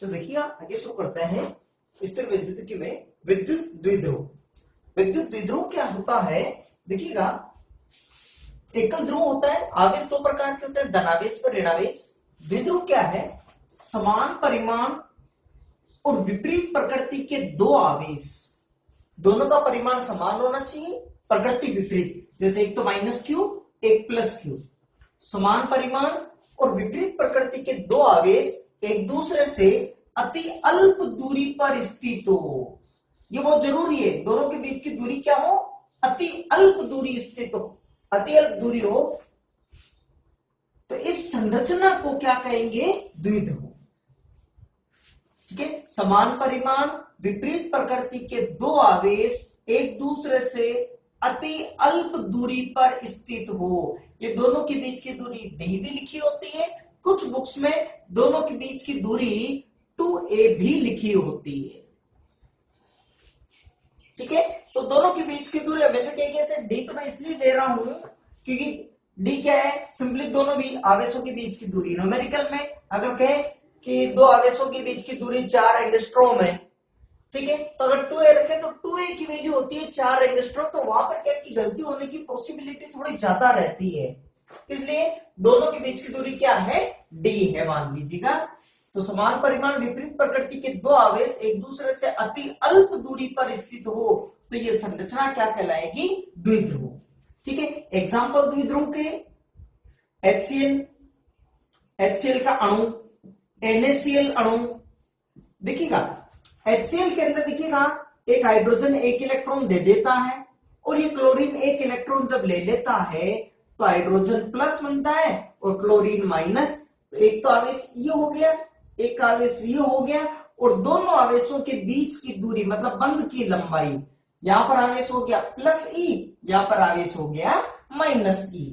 तो देखिएगा आगे शुरू करते हैं स्थिर विद्युत में विद्युत द्विध्रुव। विद्युत द्विध्रुव क्या होता है, देखिएगा एकल ध्रुव होता है, आवेश दो प्रकार के होते हैं, धनावेश और ऋणावेश। द्विध्रुव क्या है, समान परिमाण और विपरीत प्रकृति के दो आवेश, दोनों का परिमाण समान होना चाहिए, प्रकृति विपरीत, जैसे एक तो माइनस क्यू एक प्लस क्यू। समान परिमाण और विपरीत प्रकृति के दो आवेश एक दूसरे से अति अल्प दूरी पर स्थित हो, ये बहुत जरूरी है, दोनों के बीच की दूरी क्या हो, अति अल्प दूरी स्थित हो, अति अल्प दूरी हो, तो इस संरचना को क्या कहेंगे, द्विध्रुव। ठीक है, समान परिमाण विपरीत प्रकृति के दो आवेश एक दूसरे से अति अल्प दूरी पर स्थित हो, ये दोनों के बीच की दूरी d भी लिखी होती है, कुछ बुक्स में दोनों के बीच की दूरी 2a भी लिखी होती है। ठीक है, तो दोनों के बीच की दूरी वैसे क्या d तो मैं इसलिए ले रहा हूं क्योंकि d क्या है, सिंपली दोनों भी आवेशों के बीच की दूरी। न्यूमेरिकल में अगर कहे कि दो आवेशों के बीच की दूरी 4 एंगस्ट्रॉम है, ठीक है, तो अगर 2a रखे तो 2a की वैल्यू होती है 4 एंगस्ट्रॉम, तो वहां पर क्या की गलती होने की पॉसिबिलिटी थोड़ी ज्यादा रहती है, इसलिए दोनों के बीच की दूरी क्या है, d है, मान लीजिएगा। तो समान परिमाण विपरीत प्रकृति के दो आवेश एक दूसरे से अति अल्प दूरी पर स्थित हो, तो ये संरचना क्या कहलाएगी, द्विध्रुव। ठीक है, एग्जाम्पल द्विध्रुव के HCl का अणु, NaCl अणु, देखिएगा HCl के अंदर देखिएगा एक हाइड्रोजन एक इलेक्ट्रॉन दे देता है और ये क्लोरीन एक इलेक्ट्रॉन जब ले लेता है तो हाइड्रोजन प्लस बनता है और क्लोरीन माइनस, तो एक तो आवेश ये हो गया, एक आवेश ये हो गया, और दोनों आवेशों के बीच की दूरी मतलब बंध की लंबाई, यहां पर आवेश हो गया प्लस ई, यहां पर आवेश हो गया माइनस ई।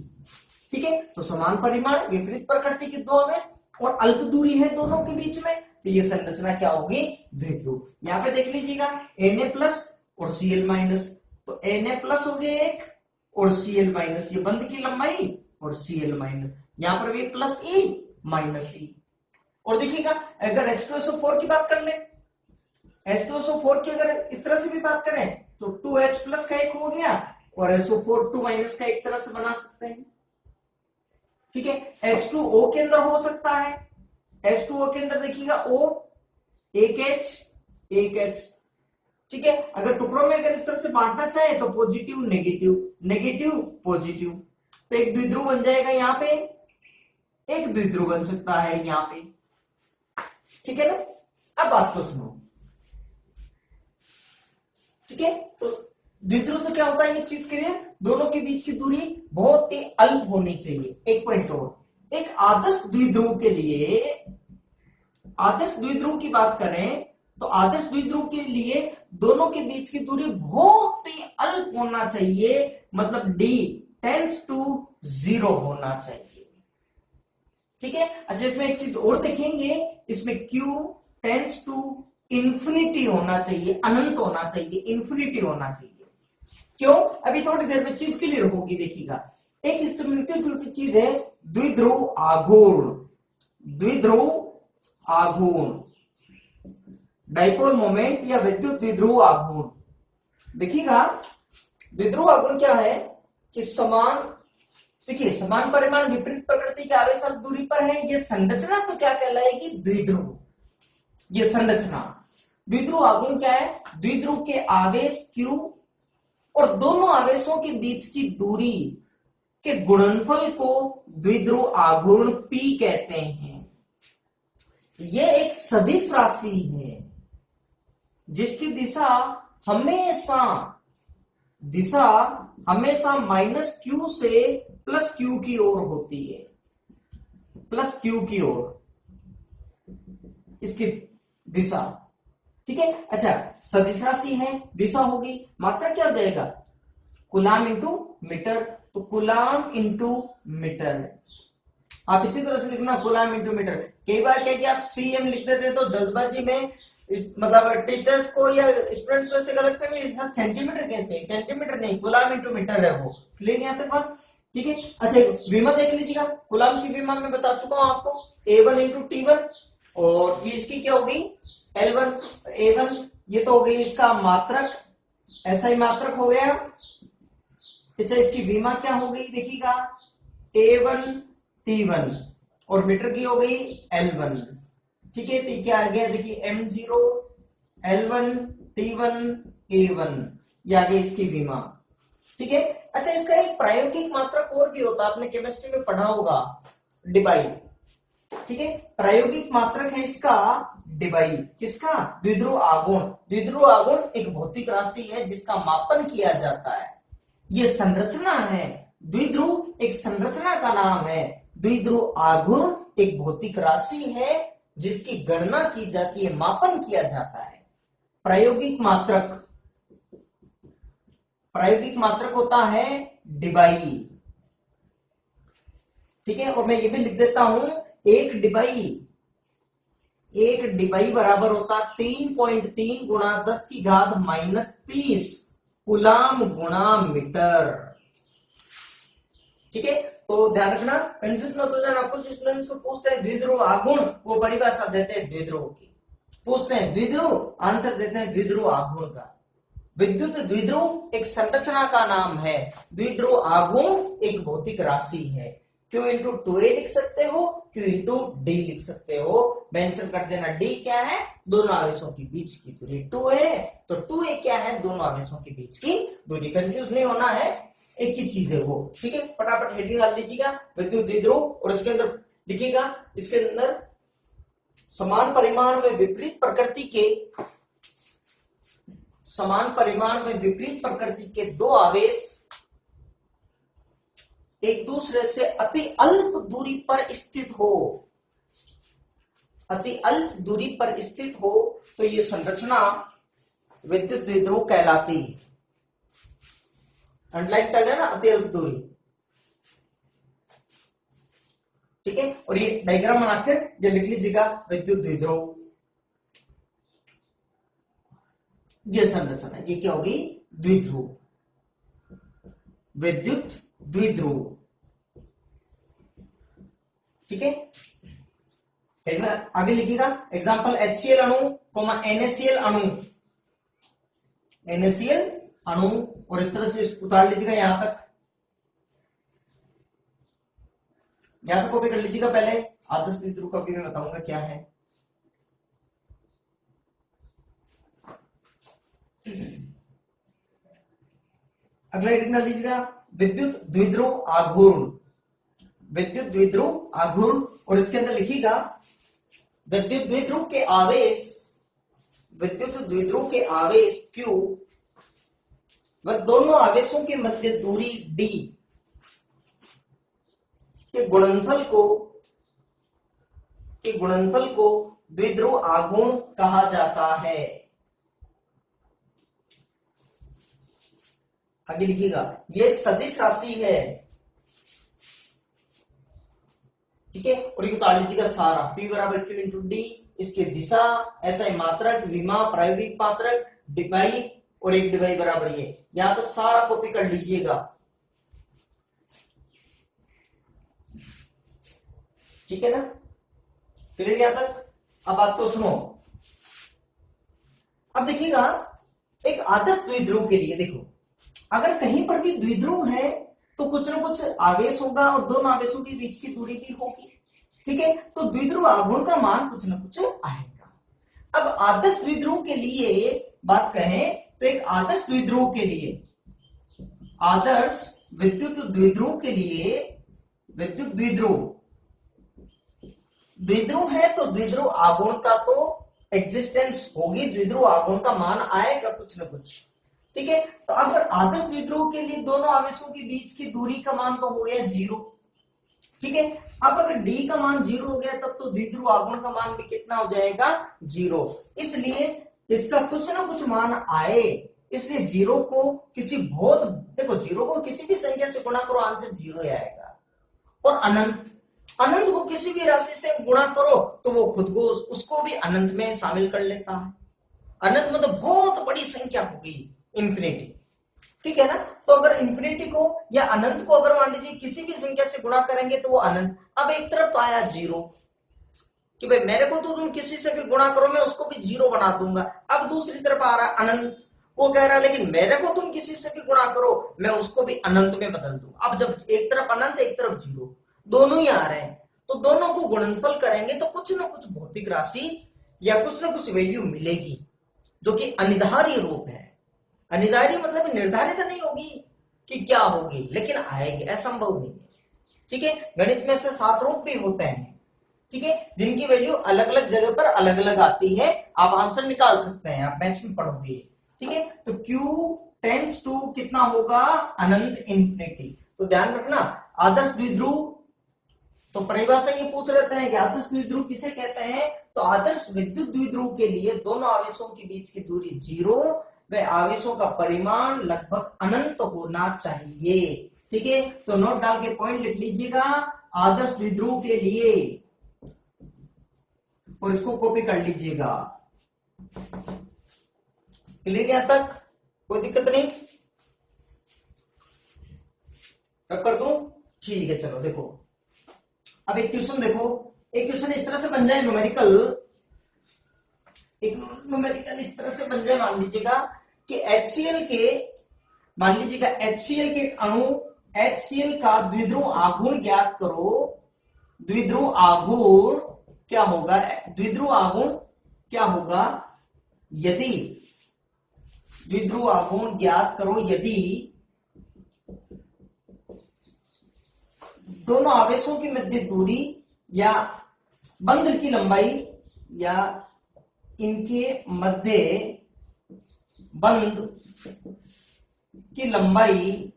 ठीक है, तो समान परिमाण विपरीत प्रकृति के दो आवेश और अल्प दूरी है दोनों के बीच में, तो ये संरचना क्या होगी, द्विध्रुव। यहां पे देख लीजिएगा Na प्लस और Cl माइनस, तो Na प्लस हो गया एक और Cl माइनस, ये बंध की लंबाई और Cl माइनस, यहां पर भी प्लस ई माइनस ई। और देखिएगा अगर H2SO4 की बात कर ले, H2SO4 की अगर इस तरह से भी बात करें तो 2H प्लस का एक हो गया और SO4 2 माइनस का एक तरह से बना सकते हैं। ठीक है, H2O के अंदर हो सकता है, H2O के अंदर देखिएगा O एक H। ठीक है, अगर टुकड़ों में अगर इस तरह से बांटना चाहे तो पॉजिटिव नेगेटिव नेगेटिव पॉजिटिव, तो एक द्विध्रुव बन जाएगा, यहां पे एक द्विध्रुव बन सकता है यहां पे। ठीक है ना, अब बात को सुनो। ठीक है, तो द्विध्रुव तो क्या होता है, ये चीज क्लियर, दोनों के बीच की दूरी बहुत ही अल्प होनी चाहिए। एक पॉइंट और, एक आदर्श द्विध्रुव के लिए, आदर्श द्विध्रुव की बात करें तो आदर्श द्विध्रुव के लिए दोनों के बीच की दूरी बहुत ही अल्प होना चाहिए, मतलब d टेंड्स टू 0 होना चाहिए। ठीक है, अच्छा इसमें एक चीज और देखेंगे, इसमें Q टेंड्स टू इंफिनिटी होना चाहिए, अनंत होना चाहिए, इंफिनिटी होना चाहिए। क्यों, अभी थोड़ी देर में चीज क्लियर होगी। देखिएगा एक इससे मिलती जुलती चीज है द्विध्रुव आघूर्ण, द्विध्रुव आघूर्ण, डाइपोल मोमेंट या विद्युत द्विध्रुव आघूर्ण। देखिएगा द्विध्रुव आघूर्ण क्या है कि समान, देखिए समान परिमाण विपरीत प्रकृति के आवेश अल्प दूरी पर है, ये संरचना तो क्या कहलाएगी, द्विध्रुव। ये संरचना द्विध्रुव आघूर्ण क्या है, द्विध्रुव के आवेश Q और दोनों आवेशों के बीच की दूरी के गुणनफल को द्विध्रुव आघूर्ण P कहते हैं। यह एक सदिश राशि है जिसकी दिशा हमेशा माइनस Q से प्लस Q की ओर होती है, प्लस Q की ओर इसकी दिशा। ठीक है, अच्छा सदिश राशि है, दिशा होगी, मात्रा क्या हो जाएगा, कूलाम इंटू मीटर, तो कूलाम इंटू मीटर। आप इसी तरह से लिखना कूलाम इंटू मीटर। कई बार क्या कि आप CM लिख देते तो जल्दबाजी में मतलब टीचर्स को या स्टूडेंट्स को गलत फहमी, सेंटीमीटर कैसे, सेंटीमीटर नहीं कूलाम इंटू मीटर है वो, क्लियर यहाँ तक बात। ठीक है, अच्छा विमा देख लीजिएगा, कूलाम की विमा में बता चुका हूं आपको, A1 इंटू T1 और ये इसकी क्या होगी L1 A1, ये तो हो गई इसका मात्रक, ऐसा ही मात्रक हो गया। अच्छा इसकी विमा क्या हो गई देखिएगा A1 T1 और मीटर की हो गई L1। ठीक है, तो क्या आ गया देखिए M0 L1 T1 A1, ये आ गई इसकी विमा। ठीक है, अच्छा इसका एक प्रायोगिक मात्रक और भी होता है, आपने केमिस्ट्री में पढ़ा होगा, डिबाई। ठीक है, प्रायोगिक मात्रक है इसका डिबाई, किसका, द्विध्रुव आघूर्ण। द्विध्रुव आघूर्ण एक भौतिक राशि है जिसका मापन किया जाता है। ये संरचना है, द्विध्रुव एक संरचना का नाम है, द्विध्रुव आघूर्ण एक भौतिक राशि है जिसकी गणना की जाती है, मापन किया जाता है। प्रायोगिक मात्रक, प्रायोगिक मात्रक होता है डिबाई। ठीक है, और मैं ये भी लिख देता हूं, एक डिबाई बराबर होता 3.3 गुणा 10 की घात -30 कूलाम गुणा मीटर। ठीक है, तो ध्यान रखना, कंफ्यूज मत हो जाना। कुछ स्टूडेंट्स को पूछते हैं द्विध्रुव आघूर्ण, वो परिभाषा देते हैं द्विध्रुव की, पूछते हैं द्विध्रुव, आंसर देते हैं द्विध्रुव आघूर्ण का। विद्युत द्विध्रुव एक संरचना का नाम है, द्विध्रुव आघूर्ण एक भौतिक राशि है। Q इंटू 2A लिख सकते हो, Q इंटू D लिख सकते हो। मेंशन कर देना D क्या है, दोनों आवेशों के बीच की दूरी 2 है, तो 2A क्या है, दोनों आवेशों के बीच की दूरी। कंफ्यूज नहीं होना है, एक ही चीज है वो। ठीक है, फटाफट हेडिंग डाल दीजिएगा विद्युत द्विध्रुव, और इसके अंदर लिखिएगा, इसके अंदर समान परिमाण में विपरीत प्रकृति के, समान परिमाण में विपरीत प्रकृति के दो आवेश एक दूसरे से अति अल्प दूरी पर स्थित हो, अति अल्प दूरी पर स्थित हो, तो ये संरचना विद्युत द्विध्रुव कहलाती है। अंडरलाइन कर लेना, अति अल्प दूरी। ठीक है, और ये डायग्राम बनाकर ये लिख लीजिएगा विद्युत द्विध्रुव, ये संरचना, ये क्या होगी, द्विध्रुव, विद्युत द्विध्रुव। ठीक है, आगे लिखिएगा एग्जांपल HCl अणु, NaCl अणु, NaCl अणु, और इस तरह से उतार लीजिएगा यहां तक, यहां तक कॉपी कर लीजिएगा। पहले आदर्श द्विध्रुव का भी मैं बताऊंगा क्या है। अगला हेडिंग डाल लीजिएगा विद्युत द्विध्रुव आघूर्ण, विद्युत द्विध्रुव आघूर्ण, और इसके अंदर लिखिएगा विद्युत द्विध्रुव के आवेश, विद्युत द्विध्रुव के आवेश Q व दोनों आवेशों के मध्य दूरी D के गुणनफल को द्विध्रुव आघूर्ण कहा जाता है। आगे लिखिएगा, ये एक सदिश राशि है। ठीक है, और ये उतार लीजिएगा सारा, P बराबर Q इंटू D, इसकी दिशा, ऐसा मात्रक, विमा, प्रायोगिक मात्रक, डिबाई, और एक डिबाई बराबर ये, यहां तक सारा कॉपी कर लीजिएगा। ठीक है ना, क्लियर यहां तक। अब बात को सुनो, अब देखिएगा एक आदर्श द्विध्रुव के लिए देखो, अगर कहीं पर भी द्विध्रुव है तो कुछ ना कुछ आवेश होगा और दोनों आवेशों के बीच की दूरी भी होगी। ठीक है, तो द्विध्रुव आघूर्ण का मान कुछ ना कुछ आएगा। अब आदर्श द्विध्रुव के लिए बात कहें तो एक आदर्श द्विध्रुव के लिए, आदर्श विद्युत द्विध्रुव के लिए, विद्युत द्विध्रुव है तो द्विध्रुव आघूर्ण का तो एग्जिस्टेंस होगी, द्विध्रुव आघूर्ण का मान आएगा कुछ ना कुछ। ठीक है, तो अगर आदर्श द्विध्रुव के लिए दोनों आवेशों के बीच की दूरी का मान तो हो गया 0। ठीक है, अब अगर D का मान 0 हो गया तब तो द्विध्रुव आघूर्ण का मान भी कितना हो जाएगा, 0। इसलिए इसका कुछ ना कुछ मान आए, इसलिए 0 को किसी बहुत, देखो 0 को किसी भी संख्या से गुणा करो, आंसर 0 ही आएगा। और अनंत को किसी भी राशि से गुणा करो तो वो खुद को उसको भी अनंत में शामिल कर लेता है। अनंत मतलब बहुत बड़ी संख्या होगी, इंफिनिटी। ठीक है ना, तो अगर इंफिनिटी को या अनंत को अगर मान लीजिए किसी भी संख्या से गुणा करेंगे तो वो अनंत। अब एक तरफ तो आया 0, कि भाई मेरे को तो तुम किसी से भी गुणा करो मैं उसको भी 0 बना दूंगा। अब दूसरी तरफ आ रहा है अनंत, वो कह रहा है लेकिन मेरे को तुम किसी से भी गुणा करो मैं उसको भी अनंत में बदल दूंगा। अब जब एक तरफ अनंत एक तरफ 0 दोनों ही आ रहे हैं तो दोनों को गुणनफल करेंगे तो कुछ ना कुछ भौतिक राशि या कुछ ना कुछ वैल्यू मिलेगी जो कि अनिर्धारीय रूप है। अनिर्धारीय मतलब निर्धारित नहीं होगी कि क्या होगी, लेकिन आएगी, असंभव नहीं है। ठीक है, गणित में से 7 रूप भी होते हैं, ठीक है, जिनकी वैल्यू अलग अलग जगह पर अलग अलग आती है। आप आंसर निकाल सकते हैं, आप मैच में पढ़ोगे। ठीक है, तो Q टेंड्स टू कितना होगा, अनंत इंफिनिटी। तो ध्यान रखना आदर्श द्विध्रुव, तो परिभाषा ये पूछ लेते हैं कि आदर्श द्विध्रुव किसे कहते हैं। तो आदर्श विद्युत द्विध्रुव के लिए दोनों आवेशों के बीच की दूरी 0 व आवेशों का परिमाण लगभग अनंत होना चाहिए। ठीक है, तो नोट डाल के पॉइंट लिख लीजिएगा आदर्श द्विध्रुव के लिए और इसको कॉपी कर लीजिएगा। क्लियर यहां तक, कोई दिक्कत नहीं, रख कर दूं, ठीक है। चलो देखो अब एक क्वेश्चन देखो, एक क्वेश्चन इस तरह से बन जाए न्यूमेरिकल, एक न्यूमेरिकल इस तरह से बन जाए, मान लीजिएगा कि HCl के, मान लीजिएगा HCl के अणु HCl का द्विध्रुव आघूर्ण ज्ञात करो। द्विध्रुव आघूर्ण क्या होगा, द्विध्रुव आघूर्ण क्या होगा यदि, द्विध्रुव आघूर्ण ज्ञात करो यदि दोनों आवेशों की मध्य दूरी या बंध की लंबाई या इनके मध्य बंध की लंबाई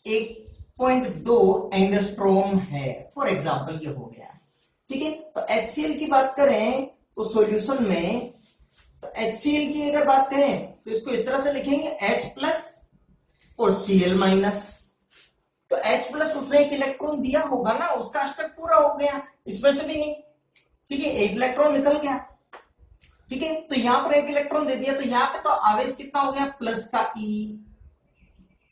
1.2 एंगस्ट्रॉम है। फॉर एग्जाम्पल ये हो गया, ठीक है। तो HCl की बात करें तो सॉल्यूशन में, तो HCl की अगर बात करें तो इसको इस तरह से लिखेंगे H प्लस और Cl माइनस। तो H प्लस उसने एक इलेक्ट्रॉन दिया होगा ना, उसका अष्टक पूरा हो गया, इसमें से भी नहीं, ठीक है, एक इलेक्ट्रॉन निकल गया। ठीक है, तो यहां पर एक इलेक्ट्रॉन दे दिया, तो यहां पे तो आवेश कितना हो गया, प्लस का E,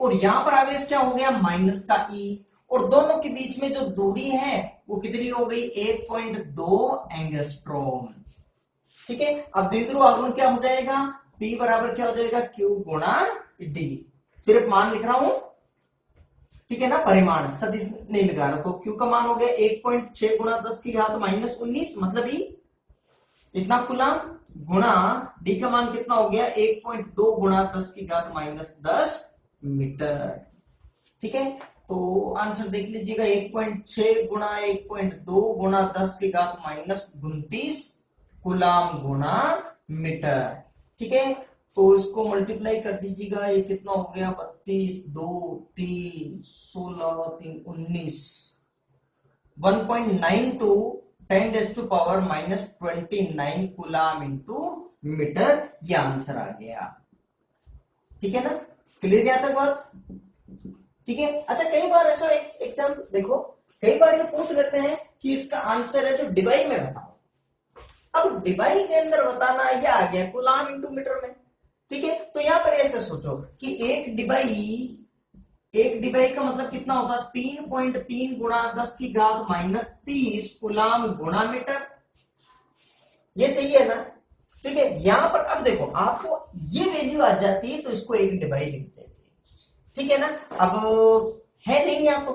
और यहां पर आवेश क्या हो गया, माइनस का E, और दोनों के बीच में जो दूरी है वो कितनी हो गई, 1.2 एंगस्ट्रॉम। ठीक है, अब द्विध्रुव आघूर्ण क्या हो जाएगा, P बराबर क्या हो जाएगा, Q गुणा D। सिर्फ मान लिख रहा हूं, ठीक है ना, परिमाण सदिश नहीं लगा रहा। तो Q का मान हो गया 1.6 गुणा 10 की घात माइनस 19, मतलब ही इतना कूलम, गुणा D का मान कितना हो गया, 1.2 गुणा 10 की घात माइनस 10 मीटर। ठीक है, तो आंसर देख लीजिएगा 1.6 गुणा 1.2 गुणा 10 की घात माइनस 29 कूलम गुणा मीटर। ठीक है, तो इसको मल्टीप्लाई कर दीजिएगा, ये कितना हो गया, 32 2 3 16 3 19, 1.92 10⁻⁻29 कूलम इंटू मीटर, ये आंसर आ गया। ठीक है ना, क्लियर यहां तक बात, ठीक है। अच्छा, कई बार ऐसा एक एग्जाम देखो, कई बार ये पूछ लेते हैं कि इसका आंसर है जो डिवाई में बताओ। अब डिवाई के अंदर बताना, ये आ गया कूलम इंटू मीटर में। ठीक है, तो यहां पर ऐसे सोचो कि एक डिवाई का मतलब कितना होता है, 3.3 गुणा 10 की घात माइनस 30 कूलम गुणा मीटर, ये चाहिए ना। ठीक है, यहां पर अब देखो आपको ये वैल्यू आ जाती है तो इसको एक डिवाई लिख देते हैं। ठीक है ना, अब है नहीं यहां तो,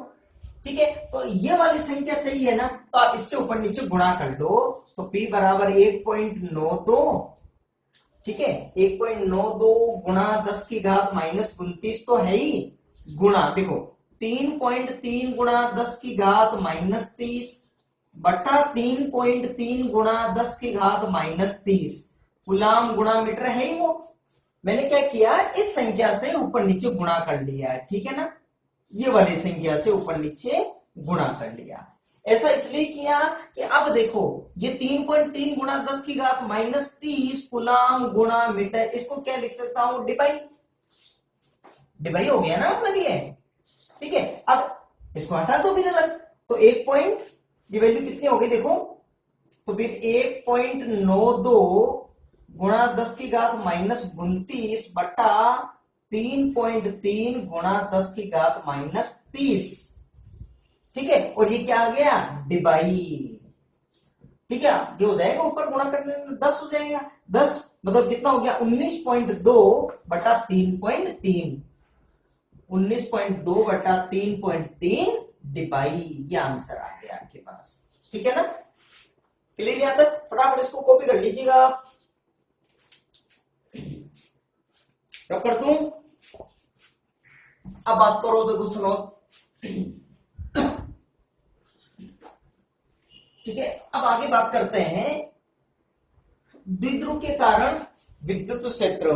ठीक है, तो ये वाली संख्या चाहिए ना, तो आप इससे ऊपर नीचे गुणा कर लो, तो P बराबर 1.92, ठीक है, 1.92 गुणा 10 की घात माइनस 29 तो है ही, गुणा देखो 3.3 गुणा 10 की घात माइनस 30 बटा 3.3 गुणा 10 की घात माइनस 30 कूलम गुणा मीटर है ही वो। मैंने क्या किया, इस संख्या से ऊपर नीचे गुणा कर लिया है, ठीक है ना, ये वाली संख्या से ऊपर नीचे गुणा कर लिया। ऐसा इसलिए किया कि अब देखो ये 3.3 गुणा 10 की घात माइनस 30 कूलम गुणा मीटर, इसको क्या लिख सकता हूं, डिवाई, डिवाई हो गया ना, मतलब ये, ठीक है। अब इसको हटा दो फिर अलग, तो 1 पॉइंट, ये वैल्यू कितनी हो गई देखो, तो फिर 1.92 गुणा 10 की घात माइनस 29 बटा 3.3 गुणा 10 की घात माइनस 30, ठीक है, और ये क्या आ गया, डिबाई। ठीक है, ये हो जाएगा ऊपर गुणा करने में 10 हो जाएगा, 10 मतलब कितना हो गया 19.2 बटा 3.3, 19.2 बटा 3.3 डिबाई, ये आंसर आ गया आपके पास। ठीक है ना, क्लियर? यहां तक फटाफट इसको कॉपी कर लीजिएगा आप। कब कर दूं, अब बात करो तो कुछ सुनो। ठीक है, अब आगे बात करते हैं द्विध्रुव के कारण विद्युत क्षेत्र,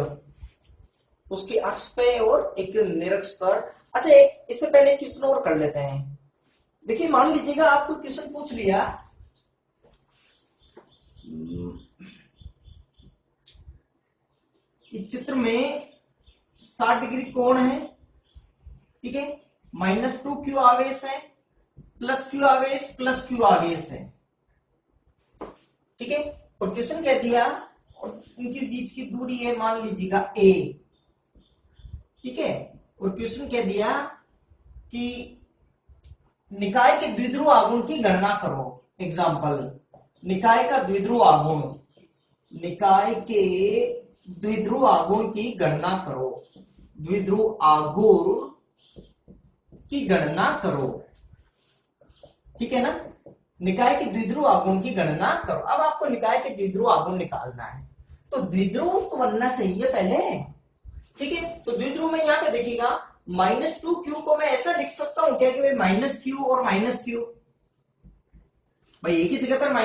उसके अक्ष पे और एक निरक्ष पर। अच्छा, इससे पहले क्वेश्चन और कर लेते हैं। देखिए, मान लीजिएगा आपको क्वेश्चन पूछ लिया, इस चित्र में 60 डिग्री कोण है। ठीक है, -2 क्यू आवेश है, प्लस क्यू आवेश, प्लस क्यू आवेश है। ठीक है, और क्वेश्चन कह दिया और इनके बीच की दूरी है मान लीजिएगा a। ठीक है, और क्वेश्चन कह दिया कि निकाय के द्विध्रुव आघूर्ण की गणना करो। एग्जाम्पल, निकाय का द्विध्रुव आघूर्ण, निकाय के द्विध्रुव आघूर्ण की गणना करो, द्विध्रुव आघूर्ण की गणना करो। ठीक है ना, निकाय के द्विध्रुव आघूर्ण की गणना करो। अब आपको निकाय के द्विध्रुव आघूर्ण निकालना है, तो द्विध्रुव तो बनना चाहिए पहले। ठीक है, तो द्विध्रुव में यहां पे देखिएगा -2q को मैं ऐसा लिख सकता हूं क्या कि भाई -q और -q, भाई एक ही जगह पर -q आ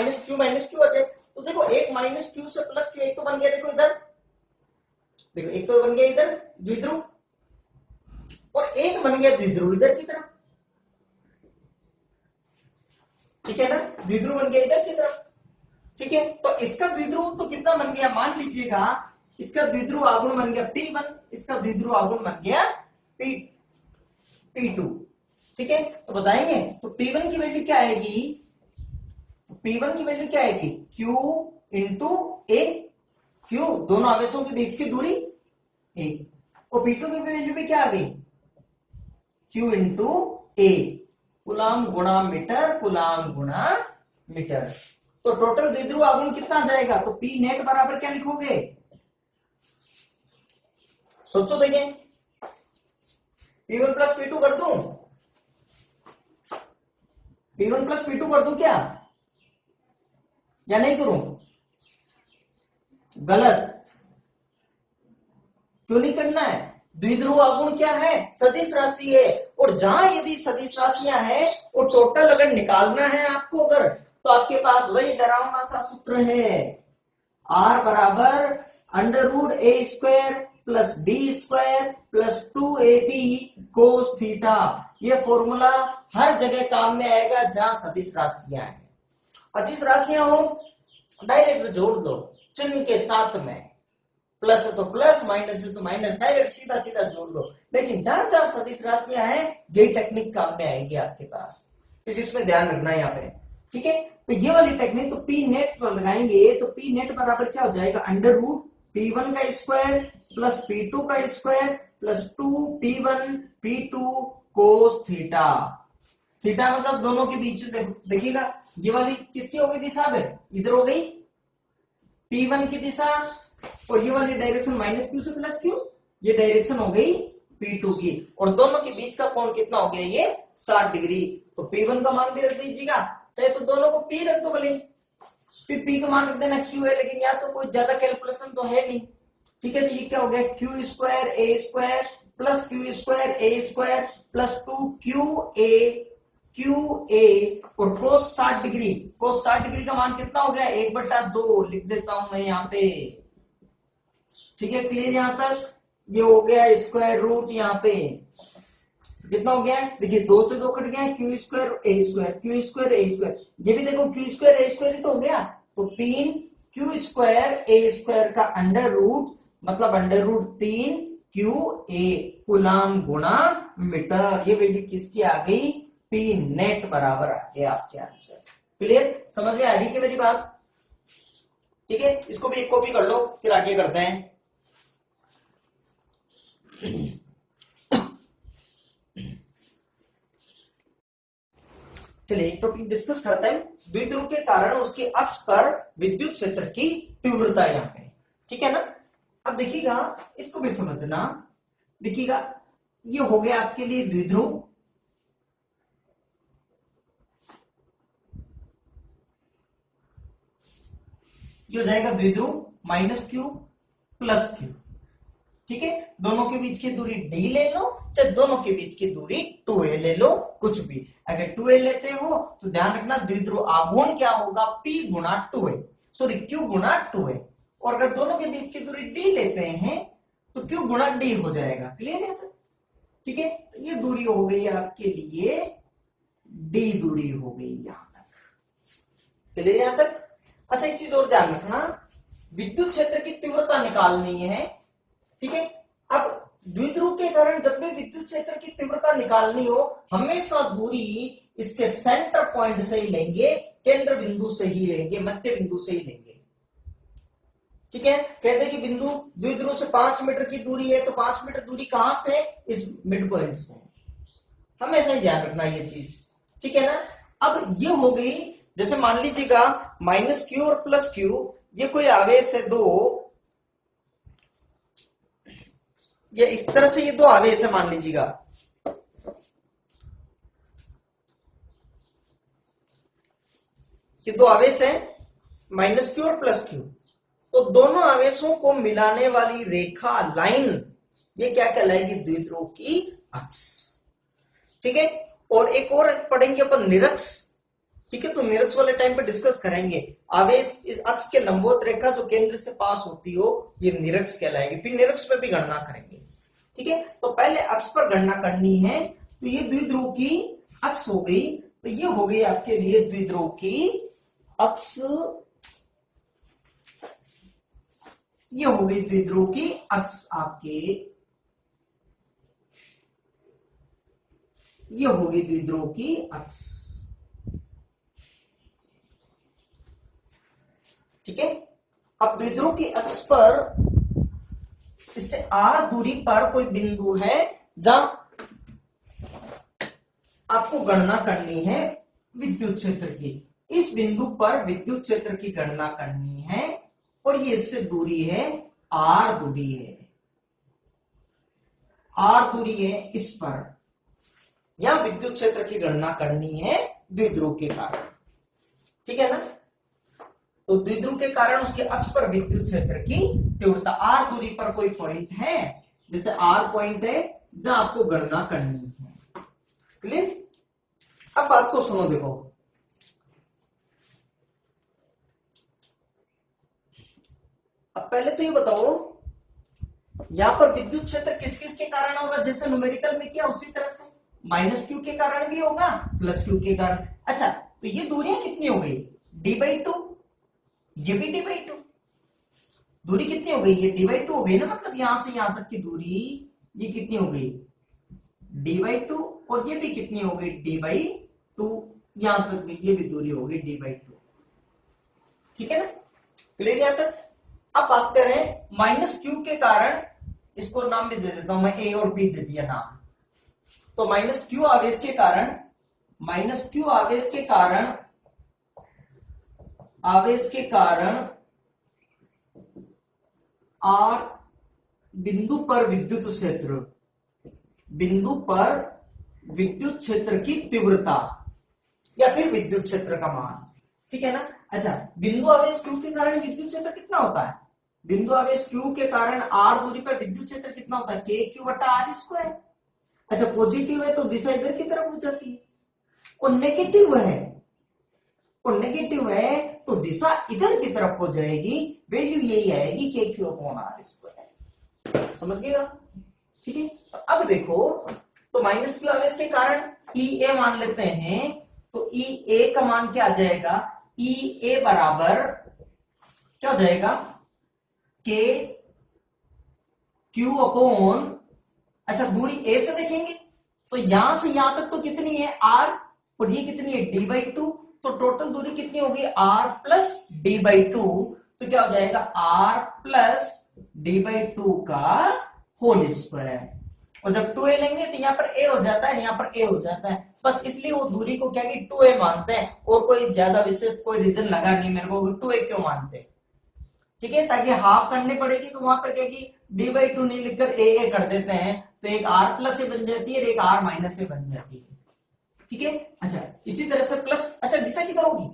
जाए। तो देखो, एक -q से +q, एक तो बन गया, देखो इधर, देखो एक तो बन गया इधर द्विध्रुव, और एक बन गया द्विध्रुव इधर की तरफ। ठीक है ना, द्विध्रुव बन गया इधर की तरफ। ठीक है, तो इसका द्विध्रुव तो कितना बन गया, मान लीजिएगा इसका द्विध्रुव आघूर्ण बन गया P1, इसका द्विध्रुव आघूर्ण बन गया P2। ठीक है, तो बताएंगे, तो P1 की वैल्यू क्या आएगी, P1 की वैल्यू क्या आएगी, Q इंटू A, Q दोनों आवेशों के बीच की दूरी A, और P2 की वैल्यू भी क्या आ गई, Q इंटू A, कूलाम गुणा मीटर, कूलाम गुणा मीटर। तो टोटल द्विध्रुव आघूर्ण कितना आ जाएगा, तो P नेट बराबर क्या लिखोगे, सोचो देखिए, P1 प्लस P2 कर दूं, P1 प्लस P2 कर दूं क्या, या नहीं करूं, गलत, क्यों नहीं करना है, द्विध्रुव आघूर्ण क्या है, सदिश राशि है, और जहां यदि सदिश राशियां हैं और टोटल अगर निकालना है आपको, अगर तो आपके पास वही डरावना सा सूत्र है, R बराबर √a² plus b² plus 2ab cos theta. ये फॉर्मूला हर जगह काम में आएगा जहां सदिश राशियां हैं। सदिश राशियां हो डायरेक्ट जोड़ दो चिन्ह के साथ में, प्लस है तो प्लस, माइनस है तो माइनस, डायरेक्ट सीधा सीधा जोड़ दो। लेकिन जहां जहां सदिश राशियां हैं यही टेक्निक काम में आएगी आपके पास, फिजिक्स में ध्यान रखना है यहाँ पे। ठीक है, तो ये वाली टेक्निक, तो पी नेट पर लगाएंगे, तो पी नेट बराबर क्या हो जाएगा, √P1 का स्क्वायर प्लस P2 का square plus 2P1 P2 cos theta. Theta मतलब दोनों के बीच देखिएगा, ये वाली किसकी हो गई दिशा में, इधर हो गई P1 की दिशा, और ये वाली डायरेक्शन -q से +q, ये डायरेक्शन हो गई P2 की, और दोनों के बीच का कोण कितना हो गया, ये 60 डिग्री। तो P1 का मान भी रख दीजिएगा, चाहे तो दोनों को P रख दो भले, फिर P का मान रख देना Q है, लेकिन यहाँ तो कोई ज्यादा कैलकुलेशन तो है नहीं। ठीक है, तो ये क्या हो गया, q² plus q² plus 2QA और cos 60 डिग्री, cos 60 डिग्री का मान कितना हो गया, 1/2 लिख देता हूं मैं यहाँ पे। ठीक है, क्लियर यहां तक, ये हो गया स्क्वायर रूट, यहाँ पे कितना हो गया, देखिए 2 से 2 कट गया, q² A², ये भी देखो q² A² ही तो हो गया, तो 3q² का अंडर रूट मतलब √3QA कूलाम गुणा मीटर। ये वैल्यू किसकी आ गई, P नेट बराबर आ गया आपके आंसर। क्लियर, समझ में आ रही है मेरी बात। ठीक है, इसको भी एक कॉपी कर लो, फिर आगे करते हैं। चलिए एक टॉपिक डिस्कस करते हैं, द्विध्रुव के कारण उसके अक्ष पर विद्युत क्षेत्र की तीव्रता यहाँ पे, ठीक है ना। अब देखिएगा, इसको भी समझना, देखिएगा ये हो गया आपके लिए द्विध्रुव, ये हो जाएगा द्विध्रुव माइनस क्यू प्लस क्यू, ठीक है। दोनों के बीच की दूरी d ले लो, चाहे दोनों के बीच की दूरी 2a ले लो, कुछ भी। अगर 2a लेते हो तो ध्यान रखना द्विध्रुव आघूर्ण क्या होगा, p गुना 2a, सॉरी q गुना 2a। और अगर दोनों के बीच की दूरी d लेते हैं तो q गुना d हो जाएगा। क्लियर है, ठीक है। तो ये दूरी हो गई आपके लिए d दूरी हो गई यहां तक। क्लियर यहां तक। अच्छा एक चीज और ध्यान रखना, विद्युत क्षेत्र की तीव्रता निकालनी है, ठीक है। अब द्विध्रुव के कारण जब भी विद्युत क्षेत्र की तीव्रता निकालनी हो, हमेशा दूरी इसके सेंटर पॉइंट से ही लेंगे, केंद्र बिंदु से ही लेंगे, मध्य बिंदु से ही लेंगे, ठीक है। कहते हैं कि बिंदु द्विध्रुव से 5 मीटर की दूरी है, तो 5 मीटर दूरी कहां से, इस मिड पॉइंट से। हमेशा ही ध्यान रखना ये चीज, ठीक है ना। अब ये हो गई, जैसे मान लीजिएगा माइनस क्यू और प्लस क्यू, ये कोई आवेश है दो, ये एक तरह से ये दो आवेश है, मान लीजिएगा कि दो आवेश है माइनस क्यू और प्लस क्यू, तो दोनों आवेशों को मिलाने वाली रेखा लाइन ये क्या कहलाएगी, द्विध्रुव की अक्ष, ठीक है। और एक और पढ़ेंगे अपन निरक्ष, ठीक है। तो निरक्ष वाले टाइम पे डिस्कस करेंगे, आवेश इस अक्ष के लंबवत रेखा जो केंद्र से पास होती हो ये निरक्ष कहलाएगी, फिर निरक्ष पे भी गणना करेंगे, ठीक है। तो पहले अक्ष पर गणना करनी है, तो ये द्विध्रुव की अक्ष हो गई, तो ये हो गई आपके लिए द्विध्रुव की अक्ष, ये हो गई द्विध्रुव की अक्ष आपके, ये होगी द्विध्रुव की अक्ष, ठीक है। अब द्विध्रुव की अक्ष पर इससे r दूरी पर कोई बिंदु है जहां आपको गणना करनी है विद्युत क्षेत्र की, इस बिंदु पर विद्युत क्षेत्र की गणना करनी है, और ये इससे दूरी है r दूरी है, r दूरी है इस पर, यहां विद्युत क्षेत्र की गणना करनी है द्विध्रुव के कारण, ठीक है ना। तो द्विध्रुव के कारण उसके अक्ष पर विद्युत क्षेत्र की तीव्रता, r दूरी पर कोई पॉइंट है, जैसे r पॉइंट है जहां आपको गणना करनी है। क्लियर। अब बात को सुनो, देखो अब पहले तो ये बताओ यहां पर विद्युत क्षेत्र किस किस के कारण होगा, जैसे न्यूमेरिकल में किया उसी तरह से माइनस क्यू के कारण भी होगा, प्लस क्यू के कारण। अच्छा तो ये दूरियां कितनी हो गई, d/2, ये भी d/2, दूरी कितनी हो गई, ये d/2 हो गई ना, मतलब यहां से यहां तक की दूरी ये कितनी हो गई, d/2, और ये भी कितनी हो गई, d/2, यहां तक भी ये भी दूरी हो गई d/2, ठीक है ना। क्लियर यहां तक। अब बात करें माइनस क्यू के कारण, इसको नाम भी दे देता हूं मैं, ए और बी दे दिया नाम। तो माइनस क्यू आवेश के कारण, माइनस क्यू आवेश के कारण, आवेश के कारण r बिंदु पर विद्युत क्षेत्र, बिंदु पर विद्युत क्षेत्र की तीव्रता या फिर विद्युत क्षेत्र का मान, ठीक है ना। अच्छा बिंदु आवेश q के कारण विद्युत क्षेत्र कितना होता है, बिंदु आवेश q के कारण r दूरी पर विद्युत क्षेत्र कितना होता है, kq/r²। अच्छा पॉजिटिव है तो दिशा इधर की तरफ हो जाती है, और नेगेटिव है, और नेगेटिव है तो दिशा इधर की तरफ हो जाएगी, वैल्यू यही आएगी kq/r²। समझ गए, ठीक है। तो अब देखो, तो माइनस क्यू आवेश के कारण EA मान लेते हैं, तो EA का मान क्या आ जाएगा, EA बराबर क्या हो जाएगा, kq/, अच्छा दूरी A से देखेंगे तो यहां से यहां तक तो कितनी है r, और ये कितनी है d/2, तो टोटल दूरी कितनी होगी r प्लस d/2, तो क्या हो जाएगा r प्लस d/2 का होल स्क्वायर। और जब 2a लेंगे तो यहाँ पर a हो जाता है, यहाँ पर a हो जाता है, बस इसलिए वो दूरी को क्या कि 2a मानते हैं, और कोई ज्यादा विशेष कोई रीजन लगा नहीं मेरे को 2a क्यों मानते हैं। ठीक है, ताकि हाफ करनी पड़ेगी तो वहां पर क्या कि d/2 नहीं लिखकर a कर देते हैं, तो एक r प्लस ए बन जाती है और एक r माइनस ए बन जाती है। ठीक है, अच्छा इसी तरह से प्लस, अच्छा दिशा किधर होगी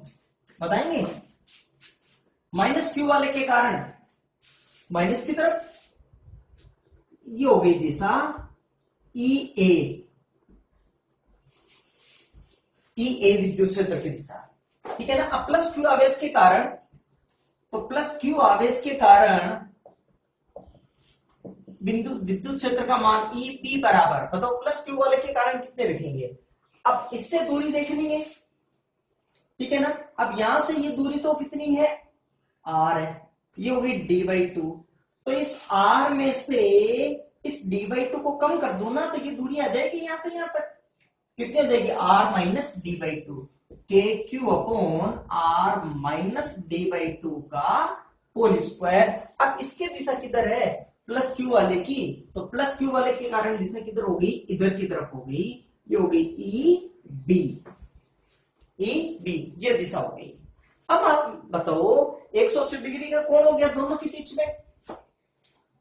बताएंगे, माइनस क्यू वाले के कारण माइनस की तरफ, ये हो गई दिशा EA, EA विद्युत क्षेत्र की दिशा। ठीक है ना, अब प्लस क्यू आवेश के कारण, तो प्लस क्यू आवेश के कारण बिंदु विद्युत क्षेत्र का मान EB बराबर, बताओ प्लस क्यू वाले के कारण कितने लिखेंगे। अब इससे दूरी देखनी है, ठीक है ना, अब यहां से ये दूरी तो कितनी है R है, ये होगी d/2, तो इस R में से इस d/2 को कम कर दो ना, तो ये दूरी आ जाएगी यहां से यहां तक, कितनी हो जाएगी R minus d/2, KQ upon R minus d/2 का होल स्क्वायर। अब इसके दिशा किधर है, प्लस क्यू वाले की, तो प्लस क्यू वाले के कारण दिशा किधर होगी, इधर की तरफ होगी, ये होगी EB, ये दिशा हो गई। अब आप बताओ 180 डिग्री का कोण हो गया दोनों के बीच में,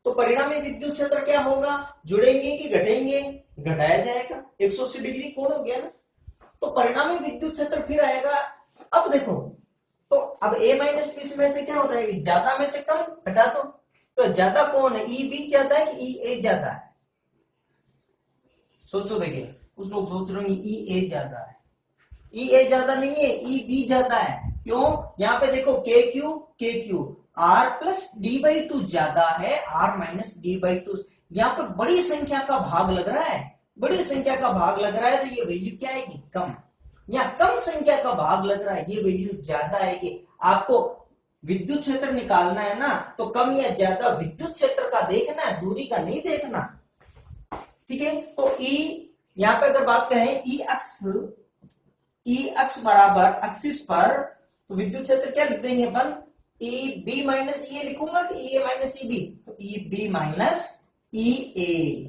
तो परिणामी विद्युत क्षेत्र क्या होगा, जुड़ेंगे कि घटेंगे, घटाया जाएगा, 180 डिग्री कोण हो गया ना, तो परिणामी विद्युत क्षेत्र फिर आएगा। अब देखो, तो अब a माइनस बी में से क्या होता है, ज्यादा में से कम घटा दो, तो ज्यादा कौन है, EB ज्यादा है कि EA ज्यादा है, सोचो देखिए, कुछ लोग सोच रहे होंगे EA ज्यादा है, EA ज्यादा नहीं है, EB ज्यादा है, क्यों, यहाँ पे देखो KQ R प्लस d/2 ज्यादा है R माइनस d/2, यहाँ पे बड़ी संख्या का भाग लग रहा है, बड़ी संख्या का भाग लग रहा है, तो ये वैल्यू क्या आएगी, कम, यहाँ कम संख्या का भाग लग रहा है, ये वैल्यू ज्यादा आएगी। आपको विद्युत क्षेत्र निकालना है ना, तो कम या ज्यादा विद्युत क्षेत्र का देखना है, दूरी का नहीं देखना। ठीक है, तो E यहाँ पे अगर बात करें E अक्ष बराबर एक्सिस पर, तो विद्युत क्षेत्र क्या लिख देंगे अपन, EB माइनस EA लिखूंगा कि EA माइनस EB, तो EB माइनस EA।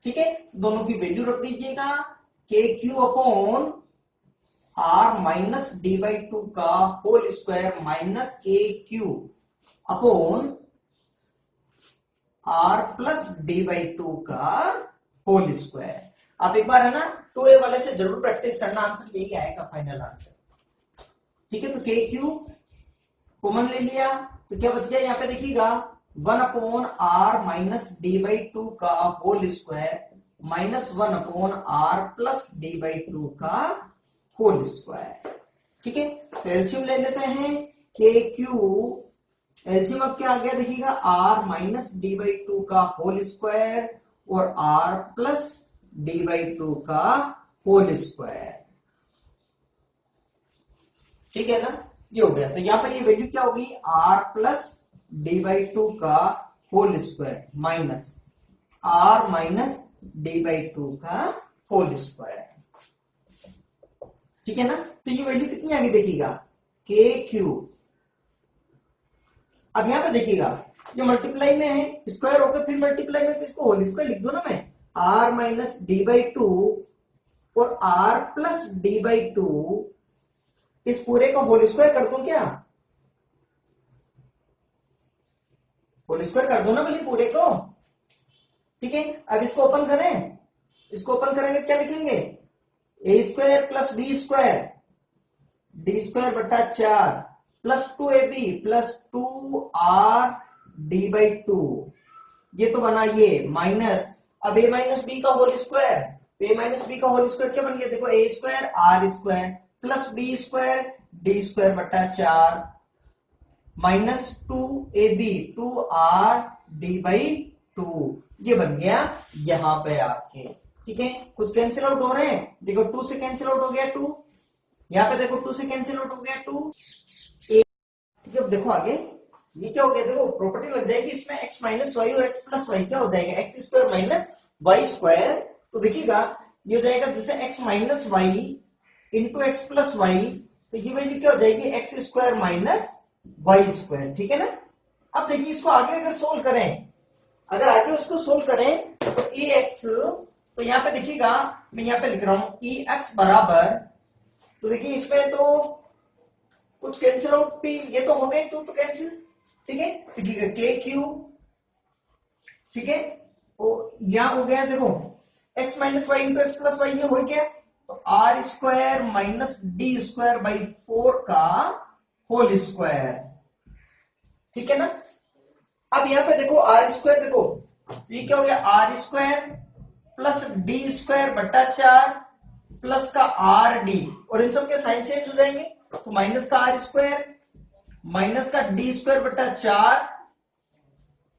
ठीक है, दोनों की वैल्यू रख दीजिएगा, KQ upon R minus d/2 का whole square minus KQ upon R plus d/2 का होल स्क्वायर। आप एक बार है ना 2a वाले से जरूर प्रैक्टिस करना, आंसर यही आएगा फाइनल आंसर। ठीक है, तो KQ कॉमन ले लिया, तो क्या बच गया, यहाँ पे देखिएगा 1 अपॉन R माइनस d/2 का whole square minus 1 upon R plus d/2 का होल स्क्वायर। ठीक है, तो एलसीएम ले लेते हैं, KQ एलसीएम अब क्या आ गया देखिएगा, R माइनस d/2 का होल स्क्वायर और R प्लस d/2 का होल स्क्वायर। ठीक है ना, ये हो गया, तो यहां पर ये वैल्यू क्या होगी, R प्लस d/2 का whole square minus R minus d/2 का होल स्क्वायर। ठीक है ना, तो ये वैल्यू कितनी आगे देखिएगा, KQ। अब यहां पे देखिएगा, ये मल्टीप्लाई में है, स्क्वायर होकर फिर मल्टीप्लाई में, तो इसको होल स्क्वायर लिख दो ना मैं, R माइनस d/2 और R प्लस d/2, इस पूरे का होल स्क्वायर कर दो क्या, होल स्क्वायर कर दो ना भले पूरे को। ठीक है, अब इसको ओपन करें, इसको ओपन करेंगे क्या लिखेंगे, A square plus B square D square बटा 4 plus 2ab plus 2R d/2, ये तो बना ये माइनस, अब a माइनस बी का whole square, a minus B का होल स्क्वायर क्या बन गया, देखो a square R square plus B square D square बटा 4 माइनस 2ab 2R d/2, ये बन गया यहां पे आपके। ठीक है, कुछ कैंसिल आउट हो रहे हैं, देखो 2 से कैंसिल आउट हो गया 2, यहाँ पे देखो 2 से कैंसिल आउट हो गया 2। ठीक है, अब देखो आगे ये क्या हो गया, देखो प्रॉपर्टी लग जाएगी इसमें, x माइनस वाई और x प्लस वाई क्या हो जाएगा, X square minus Y square, तो देखिएगा ये हो जाएगा जैसे x minus Y into X plus Y, तो ये वैल्यू क्या हो जाएगी, X square minus Y square. ठीक है ना, अब देखिए इसको आगे अगर सोल्व करें, अगर आगे उसको सोल्व करें तो ए एक्स, तो यहां पे देखिएगा मैं यहां पे लिख रहा हूं ई एक्स बराबर, तो देखिए इसमें तो कुछ कैंसिल आउट भी, ये तो हो गए टू तो कैंसिल, ठीक है, देखिएगा के क्यू, ठीक है, वो यहां हो गया देखो X minus Y into X plus Y, ये हो गया, तो R square minus D square by 4 का होल स्क्वायर, ठीक है ना। अब यहां पे देखो आर स्क्वायर, देखो ये क्या हो गया, R square plus D square बट्टा 4 प्लस का आर डी, और इन सब के साइन चेंज हो जाएंगे, तो माइनस का आर स्क्वायर माइनस का डी स्क्वायर बट्टा 4,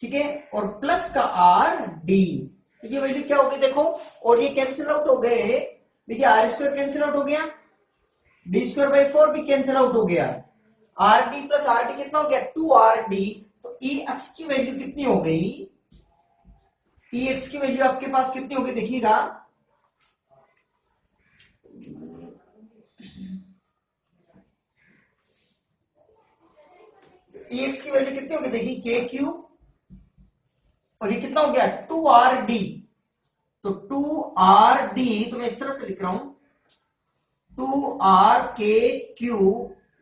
ठीक है, और प्लस का आर डी, तो ये वैल्यू क्या होगी देखो, और ये कैंसिल आउट हो गए, देखिए आर स्क्वायर कैंसिल आउट हो गया, डी स्क्वायर बाई 4 भी कैंसिल आउट हो गया, R D plus R D कितना हो गया 2RD, तो ई एक्स की वैल्यू कितनी हो गई, ई एक्स की वैल्यू आपके पास कितनी होगी देखिएगा, ई एक्स की वैल्यू कितनी होगी देखिए के क्यू, और ये कितना हो गया 2RD, तो 2RD तो मैं इस तरह से लिख रहा हूं 2RK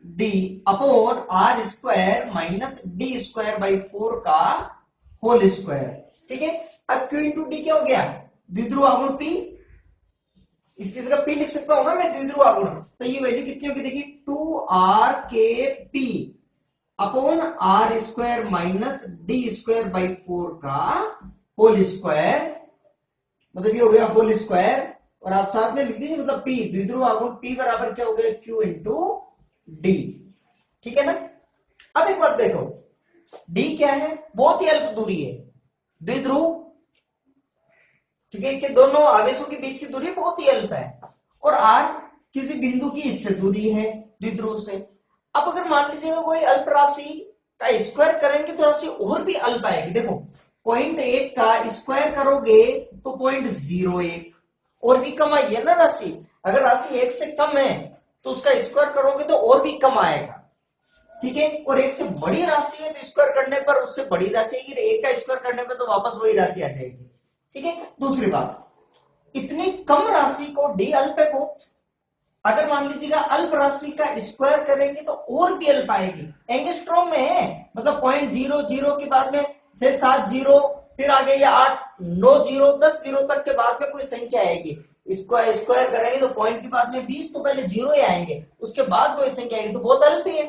D upon R square minus D square by 4 का होल स्क्वायर, ठीक है। अब Q इंटू डी क्या हो गया, द्विध्रुव आघूर्ण P, इसकी जगह P लिख सकता हूं ना मैं, द्विध्रुव आघूर्ण, तो ये वैल्यू कितनी होगी देखिए 2RKP upon R square minus D square by 4 का होल स्क्वायर, मतलब ये हो गया होल स्क्वायर, और आप साथ में लिख दीजिए मतलब P, द्विध्रुव आघूर्ण P बराबर क्या हो गया Q इंटू डी, ठीक है ना। अब एक बात देखो, डी क्या है, बहुत ही अल्प दूरी है, द्विध्रुव, ठीक है, कि दोनों आवेशों के बीच की दूरी बहुत ही अल्प है, और आर किसी बिंदु की इससे दूरी है द्विध्रुव से। अब अगर मान लीजिएगा कोई अल्प राशि का स्क्वायर करेंगे तो राशि और भी अल्प आएगी, देखो 0.1 का स्क्वायर करोगे तो 0.01, और भी कम आई है ना राशि, अगर राशि 1 से कम है तो उसका स्क्वायर करोगे तो और भी कम आएगा, ठीक है, और 1 से बड़ी राशि है तो स्क्वायर करने पर उससे बड़ी राशि आएगी, 1 का स्क्वायर करने पर तो वापस वही राशि आ जाएगी, ठीक है। दूसरी बात, इतनी कम राशि को डी अल्प है बहुत, अगर मान लीजिएगा अल्प राशि का स्क्वायर करेंगे तो और भी अल्प आएगी, एंगस्ट्रॉम में है, मतलब 0.00 के बाद में 6-7 जीरो, फिर आगे या 8-9 जीरो 10 जीरो तक के बाद में कोई संख्या आएगी, स्क्वायर करेंगे तो पॉइंट के बाद में 20 तो पहले जीरो ही आएंगे, उसके बाद कोई संख्या आएगी, तो बहुत अल्प है।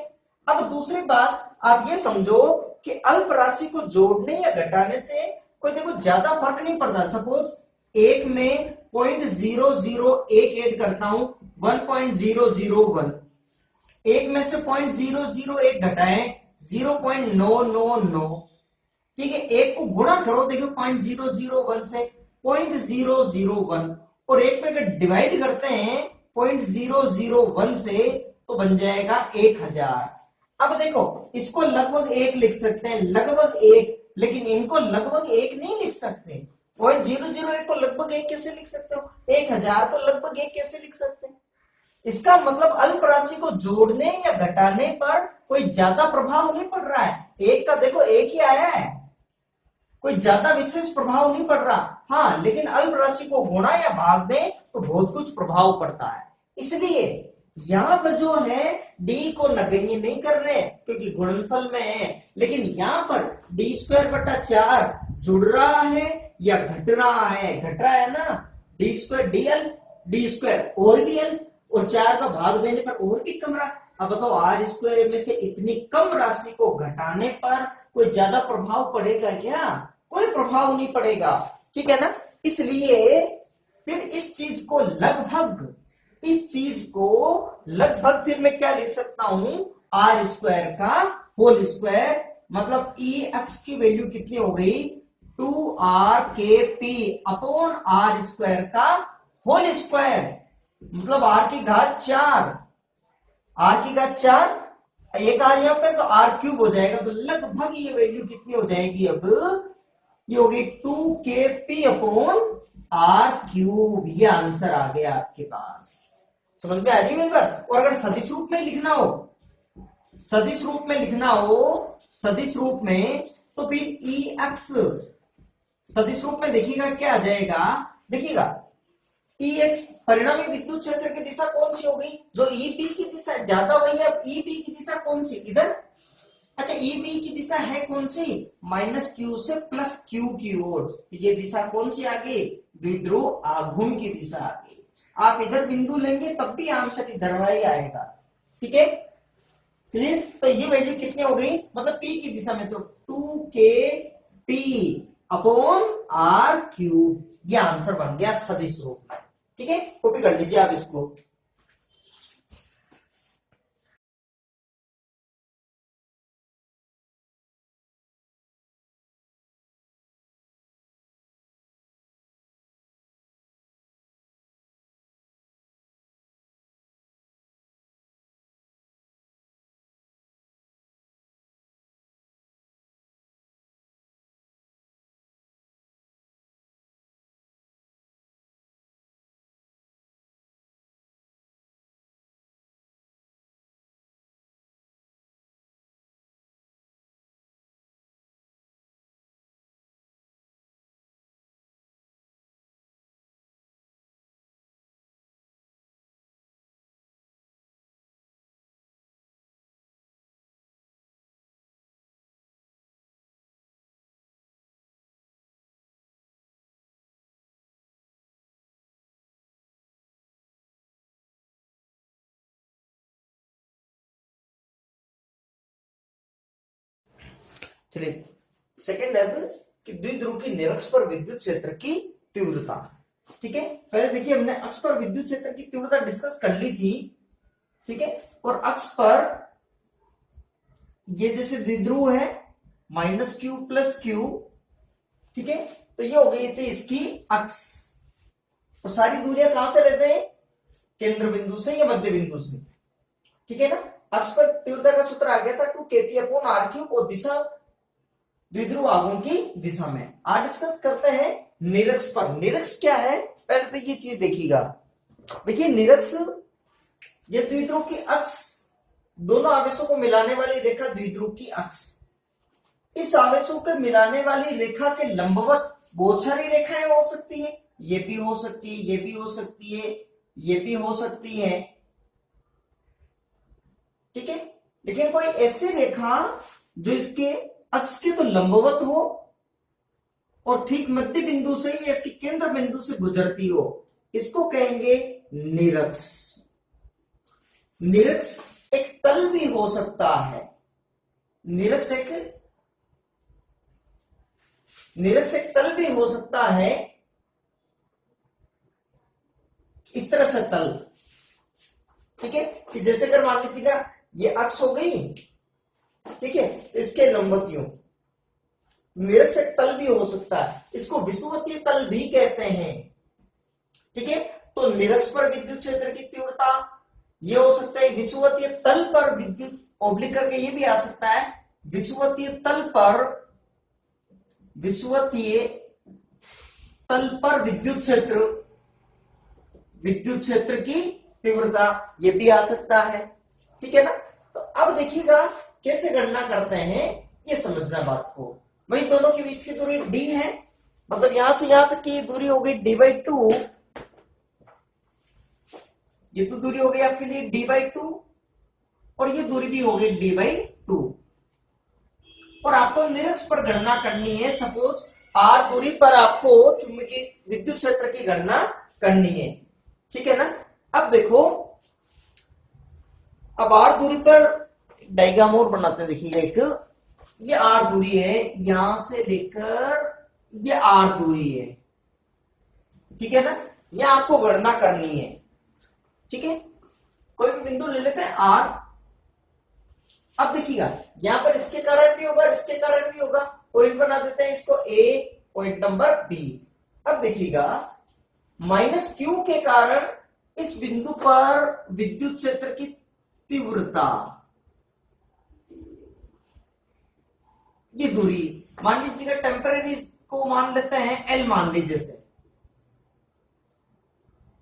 अब दूसरी बात आप ये समझो कि अल्प राशि को जोड़ने या घटाने से कोई देखो ज्यादा फर्क नहीं पड़ता, सपोज एक में 0.001 ऐड करता हूं 1.001, एक में से 0.001 घटाएं 0.999, ठीक है, एक को गुणा करो देखो 0.001 से 0.001, और एक में अगर डिवाइड करते हैं 0.001 से तो बन जाएगा 1000। अब देखो इसको लगभग 1 लिख सकते हैं, लगभग 1, लेकिन इनको लगभग 1 नहीं लिख सकते, 0.001 को लगभग 1 कैसे लिख सकते हो, 1000 को लगभग 1 कैसे लिख सकते हैं, इसका मतलब अल्प राशि को जोड़ने या घटाने पर कोई ज्यादा प्रभाव नहीं पड़ रहा है, एक का देखो एक ही आया है, कोई ज्यादा विशेष प्रभाव नहीं पड़ रहा, हाँ, लेकिन अल्प राशि को गुणा या भाग दें तो बहुत कुछ प्रभाव पड़ता है, इसलिए यहां पर जो है डी को नगण्य नहीं कर रहे क्योंकि गुणनफल में है, लेकिन यहां पर डी स्क्वायर बटा 4 जुड़ रहा है या घट रहा है ना, D square D L, D square और भी एल, और 4 का भाग देने पर और भी कम रहा। अब बताओ आर स्क्वायर में से इतनी कम राशि को घटाने पर कोई ज्यादा प्रभाव पड़ेगा क्या, कोई प्रभाव नहीं पड़ेगा, ठीक है ना। इसलिए फिर इस चीज को लगभग फिर मैं क्या लिख सकता हूं, आर स्क्वायर का होल स्क्वायर, मतलब ई एक्स की वैल्यू कितनी हो गई 2RKP अपॉन आर स्क्वायर का होल स्क्वायर, मतलब आर की घात 4, एक आर यहां पे तो आर क्यूब हो जाएगा, तो लगभग ये वैल्यू कितनी हो जाएगी, अब ये होगी 2KP अपॉन आर क्यूब, ये आंसर आ गया आपके पास, समझ में आ रही है बात। और अगर सदिश रूप में लिखना हो, सदिश रूप में तो फिर ई एक्स सदिश रूप में देखिएगा क्या आ जाएगा, देखिएगा EX परिणामी विद्युत क्षेत्र की दिशा कौन सी हो गई, जो EP की दिशा ज्यादा वही है। अब EP की दिशा कौन सी इधर, अच्छा EP की दिशा है कौन सी, -Q से +Q की ओर। ये दिशा कौन सी आ गई, द्विध्रुव आघूर्ण की दिशा आ गई। आप इधर बिंदु लेंगे तब भी आंसर इधर ही आएगा, ठीक है क्लियर। तो ये वैल्यू कितनी हो गई, मतलब P की दिशा में तो 2KP अपॉन R3, ये आंसर बन गया सदिश रूप में, ठीक है। कॉपी कर लीजिए आप इसको। चलिए सेकेंड है कि द्विध्रुव की निरक्ष पर विद्युत क्षेत्र की तीव्रता, ठीक है। पहले देखिए हमने अक्ष पर विद्युत क्षेत्र की तीव्रता डिस्कस कर ली थी, ठीक है। और अक्ष पर ये जैसे द्विध्रुव है -Q + Q, ठीक है। तो ये हो गई थी इसकी अक्ष, और सारी दूरियां कहां से लेते हैं, केंद्र बिंदु से या मध्य बिंदु से, ठीक है ना। अक्ष पर तीव्रता का सूत्र आ गया था 2KP अपॉन R3, और दिशा द्विध्रुव आघूर्ण की दिशा में। आज डिस्कस करते हैं निरक्ष पर। निरक्ष क्या है, पहले तो ये चीज देखिएगा। देखिए निरक्ष ये द्विध्रुव की अक्ष, दोनों आवेशों को मिलाने वाली रेखा द्विध्रुव की अक्ष। इस आवेशों को मिलाने वाली रेखा के लंबवत बहुत सारी रेखाएं हो सकती है, ये भी हो सकती है, ये भी हो सकती है, ये भी हो सकती है, ठीक है। लेकिन कोई ऐसी रेखा जो इसके अक्ष के तो लंबवत हो और ठीक मध्य बिंदु से या इसके केंद्र बिंदु से गुजरती हो, इसको कहेंगे निरक्ष। निरक्ष एक तल भी हो सकता है, निरक्ष एक तल भी हो सकता है, इस तरह से तल, ठीक है। कि जैसे अगर मान लीजिएगा ये अक्ष हो गई, ठीक है, तो इसके लंबवत यूं निरक्ष एक तल भी हो सकता है, इसको विषुवतीय तल भी कहते हैं, ठीक है। तो निरक्ष पर विद्युत क्षेत्र की तीव्रता ये हो सकता है, विषुवतीय तल पर विद्युत ओब्लिक करके ये भी आ सकता है, विषुवतीय तल पर विद्युत क्षेत्र की तीव्रता ये भी आ सकता है, ठीक है ना। तो अब देखिएगा कैसे गणना करते हैं, ये समझना बात को। वही दोनों के बीच की दूरी d है, मतलब यहां से यहां तक की दूरी हो गई d/2, ये तो दूरी हो गई आपके लिए d/2, और ये दूरी भी हो गई d/2। और आपको निरक्ष पर गणना करनी है, सपोज r दूरी पर आपको चुंबकीय विद्युत क्षेत्र की गणना करनी है, ठीक है ना। अब देखो, अब r दूरी पर डायग्राम और बनाते हैं। देखिएगा एक ये r दूरी है, यहां से लेकर ये r दूरी है, ठीक है ना। यह आपको गणना करनी है, ठीक है। कोई भी बिंदु ले लेते हैं r। अब देखिएगा यहां पर इसके कारण भी होगा, इसके कारण भी होगा, पॉइंट बना देते हैं इसको a, पॉइंट नंबर b। अब देखिएगा -Q के कारण इस बिंदु पर विद्युत क्षेत्र की तीव्रता, ये दूरी मान लीजिएगा टेम्परेरी को मान लेते हैं L, मान लीजिए से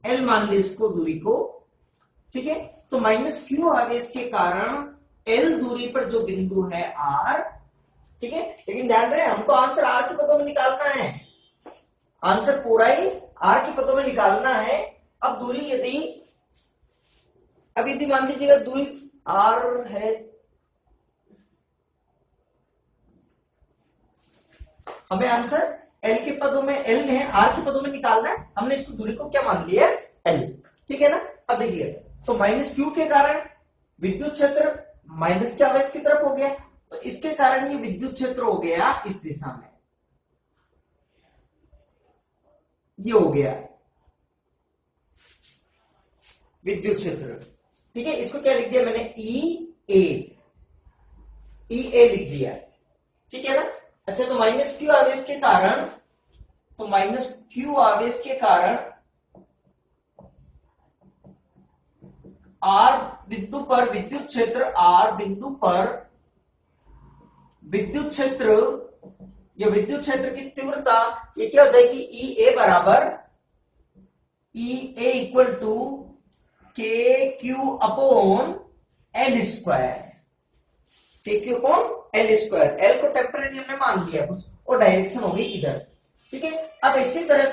L मान लीजिए इसको दूरी को, ठीक है। तो -Q आवेश के कारण L दूरी पर जो बिंदु है R, ठीक है। लेकिन ध्यान रहे हमको आंसर R के पदों में निकालना है, आंसर पूरा ही आर के पदों में निकालना है। अब दूरी यदि मान लीजिएगा दूरी आर है, हमें आंसर एल के पदों में, एल है आर के पदों में निकालना है। हमने इसको दूरी को क्या मान लिया, एल, ठीक है ना। अब देखिए, तो माइनस क्यू के कारण विद्युत क्षेत्र माइनस के आवेश की तरफ हो गया, तो इसके कारण ये विद्युत क्षेत्र हो गया इस दिशा में, ये हो गया विद्युत क्षेत्र, ठीक है। इसको क्या लिख दिया मैंने, ई ए लिख दिया, ठीक है ना। अच्छा, तो माइनस क्यू आवेश के कारण, तो माइनस क्यू आवेश के कारण आर बिंदु पर विद्युत क्षेत्र, आर बिंदु पर विद्युत क्षेत्र, या विद्युत क्षेत्र की तीव्रता ये क्या हो जाएगी, ई ए बराबर ई ए इक्वल टू के क्यू अपॉन एल स्क्वायर, के Q upon L square. L को टेम्परेरी हमने मान लिया कुछ, और डायरेक्शन होगी इधर, ठीक है। अब इसी तरह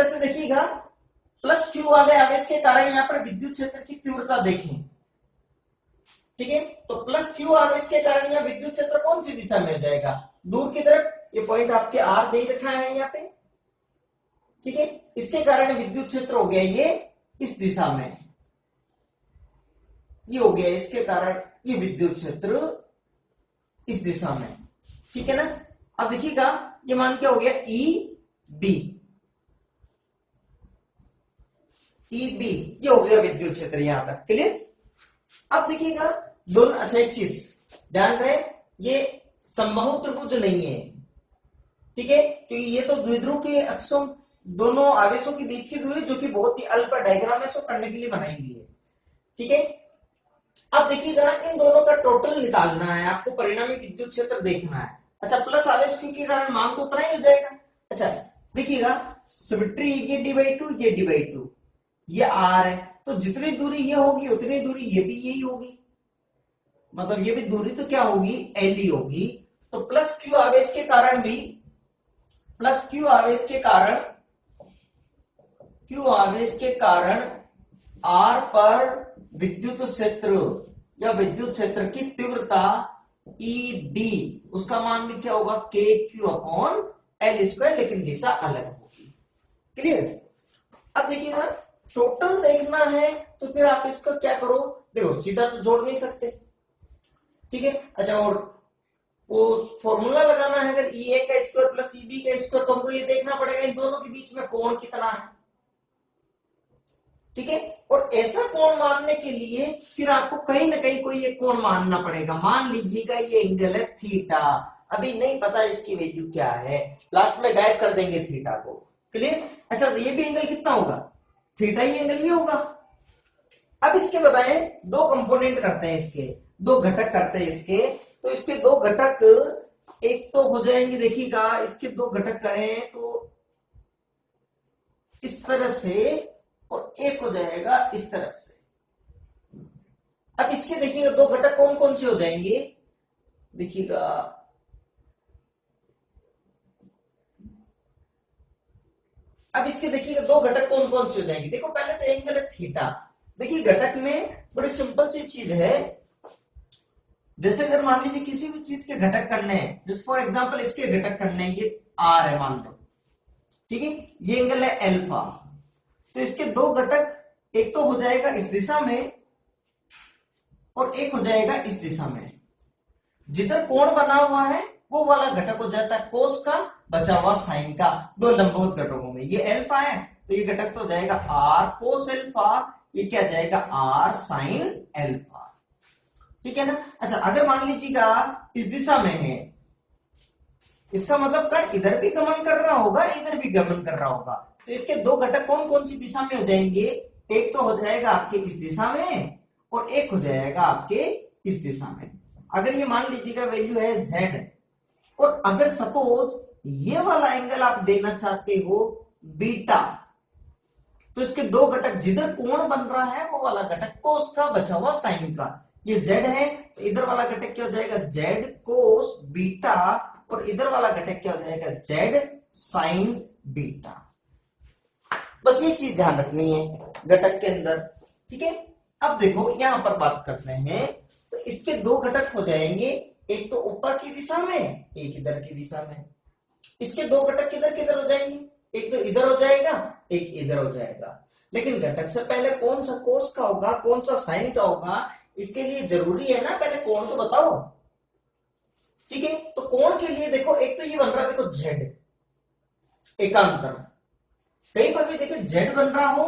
से देखिएगा, प्लस क्यू वाले आवेश के कारण यहां पर विद्युत क्षेत्र की तीव्रता देखें, ठीक है। तो प्लस क्यू आवेश के कारण यह विद्युत क्षेत्र कौन सी दिशा में हो जाएगा, दूर की तरफ। ये पॉइंट आपके आर दे रखा है यहाँ पे, ठीक है। इसके कारण विद्युत क्षेत्र हो गया ये इस दिशा में, ये हो गया इसके कारण ये विद्युत क्षेत्र इस दिशा में, ठीक है ना। अब देखिएगा, ये मान क्या हो गया, ई बी, ये हो गया विद्युत क्षेत्र यहां तक, क्लियर। अब देखिएगा दोनों, अच्छा एक चीज ध्यान रहे, ये समबाहु त्रिभुज नहीं है, ठीक है, क्योंकि ये तो द्विध्रुव के अक्षों, दोनों आवेशों के बीच की दूरी, जो कि बहुत ही अल्प डायग्राम है, सो करने के लिए बनाई हुई है, ठीक है। अब देखिएगा, इन दोनों का टोटल निकालना है आपको, परिणामी विद्युत क्षेत्र देखना है। अच्छा, प्लस आवेश क्यू के कारण मान तो उतना ही हो जाएगा। अच्छा देखिएगा, सिमेट्री, ये डी/2, ये डी/2, ये आर है, तो जितनी दूरी ये होगी उतनी दूरी ये भी यही होगी, मतलब ये भी दूरी तो क्या होगी, एल ही होगी। तो प्लस क्यू आवेश के कारण भी, प्लस क्यू आवेश के कारण आर पर विद्युत क्षेत्र या विद्युत क्षेत्र की तीव्रता ई बी, उसका मान भी क्या होगा, के क्यू अपॉन एल स्क्वायर, लेकिन दिशा अलग होगी, क्लियर। अब देखिए ना, टोटल देखना है तो फिर आप इसका क्या करो, देखो सीधा तो जोड़ नहीं सकते, ठीक है। अच्छा, और वो फॉर्मूला लगाना है, अगर ई ए का स्क्वायर प्लस ई बी का स्क्वायर, तो हमको ये देखना पड़ेगा इन दोनों के बीच में कोण कितना है, ठीक है। और ऐसा कोण मानने के लिए फिर आपको कहीं ना कहीं कोई एक कोण मानना पड़ेगा। मान लीजिएगा ये एंगल है थीटा, अभी नहीं पता इसकी वैल्यू क्या है, लास्ट में गायब कर देंगे थीटा को, क्लियर। अच्छा, तो ये भी एंगल कितना होगा, थीटा ही एंगल ये होगा। अब इसके बताए दो कंपोनेंट करते हैं, इसके दो घटक करते हैं इसके, तो इसके दो घटक एक तो हो जाएंगे, देखिएगा इसके दो घटक करें तो इस तरह से, और एक हो जाएगा इस तरह से। अब इसके देखिएगा दो घटक कौन कौन से हो जाएंगे, देखिएगा अब इसके देखिएगा दो घटक कौन कौन से हो जाएंगे। देखो पहले तो एंगल है थीटा, देखिए घटक में बड़ी सिंपल सी चीज है, जैसे अगर मान लीजिए किसी भी चीज के घटक करने हैं, जैसे फॉर एग्जांपल इसके घटक करने हैं, ये आर है मान लो, ठीक है, ये एंगल है अल्फा, तो इसके दो घटक एक तो हो जाएगा इस दिशा में और एक हो जाएगा इस दिशा में। जिधर कोण बना हुआ है वो वाला घटक हो जाता है कोस का, बचा हुआ साइन का। दो लंबवत घटकों में ये अल्फा है, तो ये घटक तो हो जाएगा आर कोस अल्फा, ये क्या जाएगा आर साइन अल्फा, ठीक है ना। अच्छा, अगर मान लीजिएगा इस दिशा में है, इसका मतलब कण इधर भी गमन कर रहा होगा, इधर भी गमन कर रहा होगा, तो इसके दो घटक कौन कौन सी दिशा में हो जाएंगे, एक तो हो जाएगा आपके इस दिशा में और एक हो जाएगा आपके इस दिशा में। अगर ये मान लीजिएगा वैल्यू है z, और अगर सपोज ये वाला एंगल आप देना चाहते हो बीटा, तो इसके दो घटक जिधर कोण बन रहा है वो वाला घटक कोस का, बचा हुआ साइन का, ये z है तो इधर वाला घटक क्या हो जाएगा z कोस बीटा, और इधर वाला घटक क्या हो जाएगा z साइन बीटा। बस ये चीज ध्यान रखनी है घटक के अंदर, ठीक है। अब देखो यहां पर बात करते हैं, तो इसके दो घटक हो जाएंगे, एक तो ऊपर की दिशा में, एक इधर की दिशा में। इसके दो घटक किधर किधर हो जाएंगे, एक तो इधर हो जाएगा, एक इधर हो जाएगा। लेकिन घटक से पहले कौन सा कोस का होगा, कौन सा साइन का होगा, इसके लिए जरूरी है ना पहले कोण तो बताओ, ठीक है। तो कोण के लिए देखो, एक तो ये बन रहा, देखो z एकांतर, कहीं पर भी देखो z बन रहा हो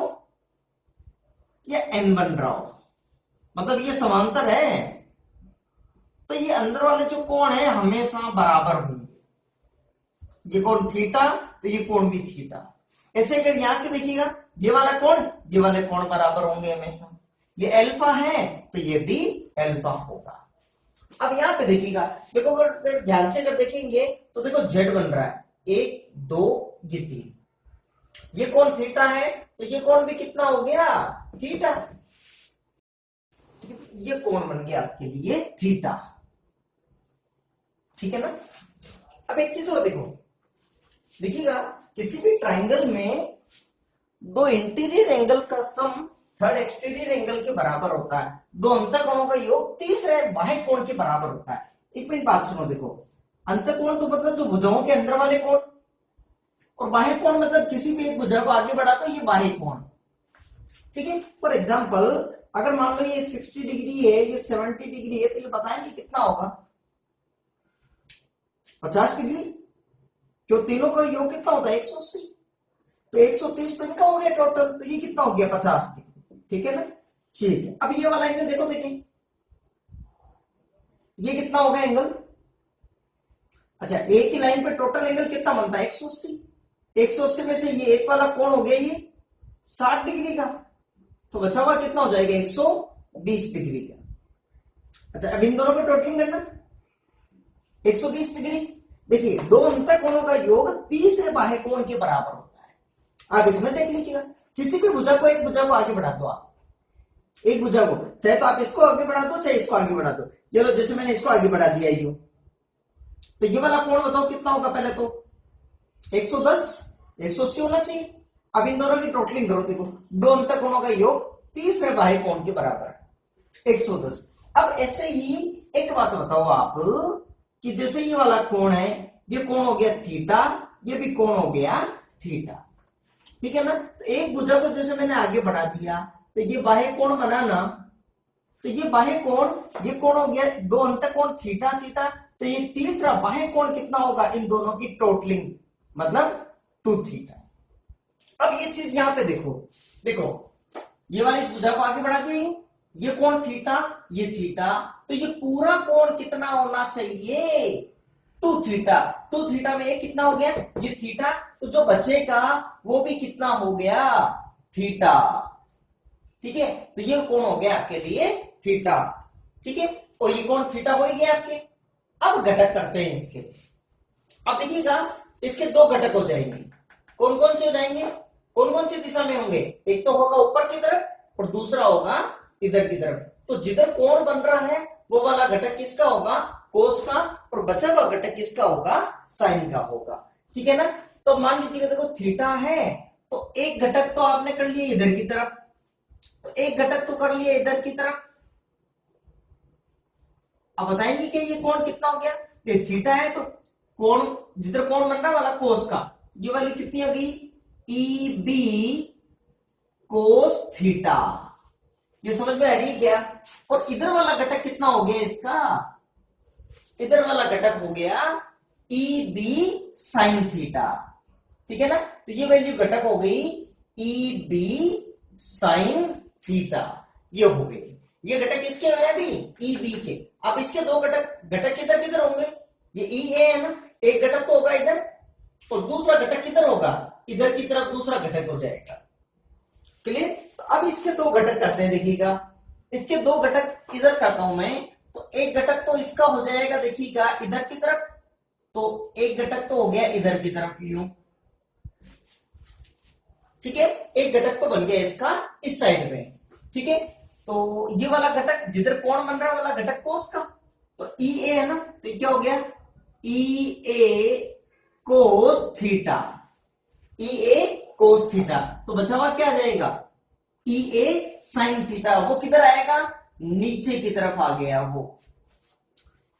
या n बन रहा हो, मतलब ये समांतर है, तो ये अंदर वाले जो कोण है हमेशा बराबर होंगे। ये कोण थीटा तो ये कोण भी थीटा। ऐसे अगर यहां के देखिएगा, ये वाला कोण, ये वाले कोण बराबर होंगे हमेशा। ये अल्फा है तो ये भी अल्फा होगा। अब यहां पे देखिएगा, देखो अगर ध्यान से अगर देखेंगे तो देखो z बन रहा है 1 2 ये 3, ये कोण थीटा है तो ये कोण भी कितना हो गया थीटा, ये कोण बन गया आपके लिए थीटा, ठीक है ना। अब एक चीज और देखो, देखिएगा किसी भी ट्राइंगल में दो इंटीरियर एंगल का सम थर्ड एक्सटीरियर एंगल के बराबर होता है, दो अंतःकोणों का योग तीसरे बाह्य कोण के बराबर होता है। एक मिनट बात सुनो, देखो अंतःकोण तो मतलब जो भुजाओं के अंदर वाले कोण, और बाह्य कोण मतलब किसी भी एक भुजा को आगे बढ़ा तो ये बाह्य कोण, ठीक है। फॉर एग्जाम्पल अगर मान लो ये 60 डिग्री है, ये 70 डिग्री है, तो ये बताएंगे कितना होगा 50 डिग्री, क्यों तीनों का योग कितना होता है 180, तो 130 तो इनका हो गया टोटल, तो ये कितना हो गया 50 डिग्री, ठीक है ना। ठीक है, अब ये वाला एंगल देखो, देखें ये कितना होगा एंगल, अच्छा एक ही लाइन पे टोटल एंगल कितना बनता है 180, 180 में से ये एक वाला कोण हो गया ये 60 डिग्री का, तो बचा हुआ कितना हो जाएगा 120 डिग्री का। अच्छा अब इन दोनों को टोटलिंग करना 120 डिग्री। देखिए दो अंतःकोणों का योग तीसरे बाह्य कोण के बराबर होता है। आप इसमें देख लीजिएगा, किसी भी भुजा को, एक भुजा को आगे बढ़ा दो, आप एक भुजा को, चाहे तो आप इसको आगे बढ़ा दो चाहे इसको आगे बढ़ा दो, चलो जैसे मैंने इसको आगे बढ़ा दिया यू, तो ये वाला कोण बताओ कितना होगा, पहले तो 110 180 होना चाहिए। अब इन दोनों की टोटलिंग करो, देखो दो अंतःकोणों का योग तीसरे बाह्य कोण के बराबर है 110। अब ऐसे ही एक बात बताओ आप कि जैसे ये वाला कोण है, ये कोण हो गया थीटा, ये भी कोण हो गया थीटा, ठीक है ना। तो एक भुजा को जैसे मैंने आगे बढ़ा दिया तो ये बाह्य कोण बना ना, तो ये बाह्य कोण, ये कोण हो गया दो अंतःकोण थीटा थीटा, तो ये तीसरा बाह्य कोण कितना होगा इन दोनों की टोटलिंग, मतलब 2 थीटा। अब ये चीज यहां पे देखो, देखो ये वाली इस भुजा को आगे बढ़ा दिया, ये कोण थीटा ये थीटा, तो ये पूरा कोण कितना होना चाहिए 2 थीटा। 2 थीटा में एक कितना हो गया ये थीटा, तो जो बचेगा वो भी कितना हो गया थीटा, ठीक है। तो ये कोण हो गया आपके लिए थीटा, ठीक है, और ये कोण थीटा हो गया आपके। अब घटक करते हैं इसके, अब देखिएगा इसके दो घटक हो जाएंगे, कौन कौन से हो जाएंगे, कौन कौन सी दिशा में होंगे, एक तो होगा ऊपर की तरफ और दूसरा होगा इधर की तरफ। तो जिधर कोण बन रहा है वो वाला घटक किसका होगा कोस का, और बचा हुआ घटक किसका होगा साइन का होगा, ठीक है ना। तो मान लीजिएगा देखो थीटा है, तो एक घटक तो आपने कर लिया इधर की तरफ, तो एक घटक तो कर लिया इधर की तरफ। अब बताएंगे कि ये कोण कितना हो गया, ये थीटा है तो कोण जिधर कोण बनना वाला कोस का, ये वाली कितनी आ गई ई बी कोस थीटा, ये समझ में आ रही है क्या। और इधर वाला घटक कितना हो गया इसका, इधर वाला घटक हो गया ई बी साइन थीटा, ठीक है ना। तो ये वैल्यू घटक हो गई ई बी साइन थीटा, ये हो गई, ये घटक किसके हुए अभी ई बी के। अब इसके दो घटक, घटक किधर किधर होंगे, ये ई है ना, एक घटक तो होगा इधर और दूसरा घटक किधर होगा इधर की तरफ, दूसरा घटक हो जाएगा, क्लियर। तो अब इसके दो घटक करते हैं, देखिएगा इसके दो घटक इधर करता हूं मैं, तो एक घटक तो इसका हो जाएगा देखिएगा इधर की तरफ, तो एक घटक तो हो गया इधर की तरफ यूं, ठीक है, एक घटक तो बन गया इसका इस साइड में, ठीक है। तो ये वाला घटक जिधर कोण बन रहा है वाला घटक कोस का, तो ई ए है ना, तो क्या हो गया ई A cos theta, E A cos theta. तो बचा हुआ क्या आ जाएगा ई ए साइन थीटा, वो किधर आएगा नीचे की तरफ आ गया वो,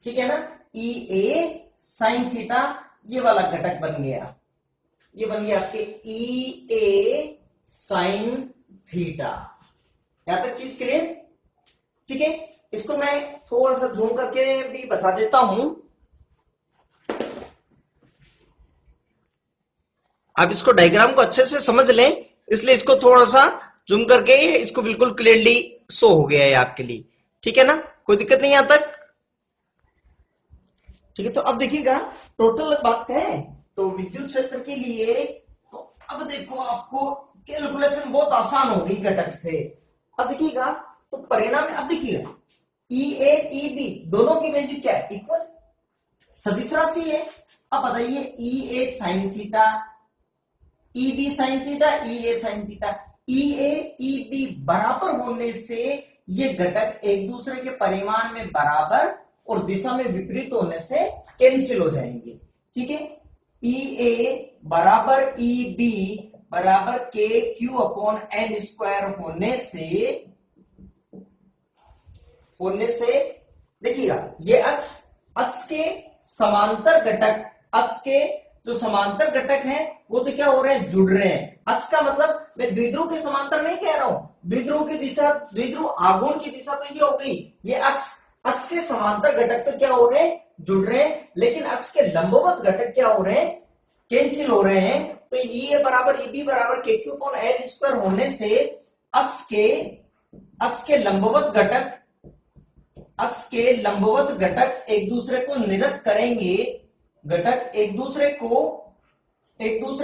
ठीक है ना। ई ए साइन थीटा ये वाला घटक बन गया, ये बन गया आपके ई ए साइन थीटा। यहां तक चीज क्लियर, ठीक है। इसको मैं थोड़ा सा जूम करके भी बता देता हूं, आप इसको डायग्राम को अच्छे से समझ लें, इसलिए इसको थोड़ा सा जूम करके इसको बिल्कुल क्लियरली शो हो गया है आपके लिए, ठीक है ना, कोई दिक्कत नहीं यहां तक, ठीक है। तो अब देखिएगा टोटल बात करें तो विद्युत क्षेत्र के लिए, तो अब देखो आपको कैलकुलेशन बहुत आसान हो गई घटक से। अब देखिएगा तो परिणाम में, अब देखिएगा ई ए ई बी दोनों की वैल्यू क्या है इक्वल, सदिश राशि है। अब बताइए E A sine theta, E B sine theta, E A sine theta, E A E B बराबर होने से ये घटक एक दूसरे के परिमाण में बराबर और दिशा में विपरीत होने से कैंसिल हो जाएंगे, ठीक है। ई ए बराबर ई बी बराबर के क्यू अपॉन एल स्क्वायर होने से देखिएगा ये अक्ष के समांतर घटक, अक्ष के जो समांतर घटक हैं वो तो क्या हो रहे हैं जुड़ रहे हैं। अक्ष का मतलब मैं द्विध्रुव के समांतर नहीं कह रहा हूं, द्विध्रुव की दिशा, द्विध्रुव आघूर्ण की दिशा तो ये हो गई, ये अक्ष के समांतर घटक तो क्या हो रहे हैं जुड़ रहे हैं, लेकिन अक्ष के लंबवत घटक क्या हो रहे हैं कैंसिल हो रहे हैं। तो ई ए बराबर ई बी बराबर के क्यू अपॉन एल स्क्वायर होने से अक्ष के लंबवत घटक एक दूसरे को निरस्त करेंगे, घटक एक दूसरे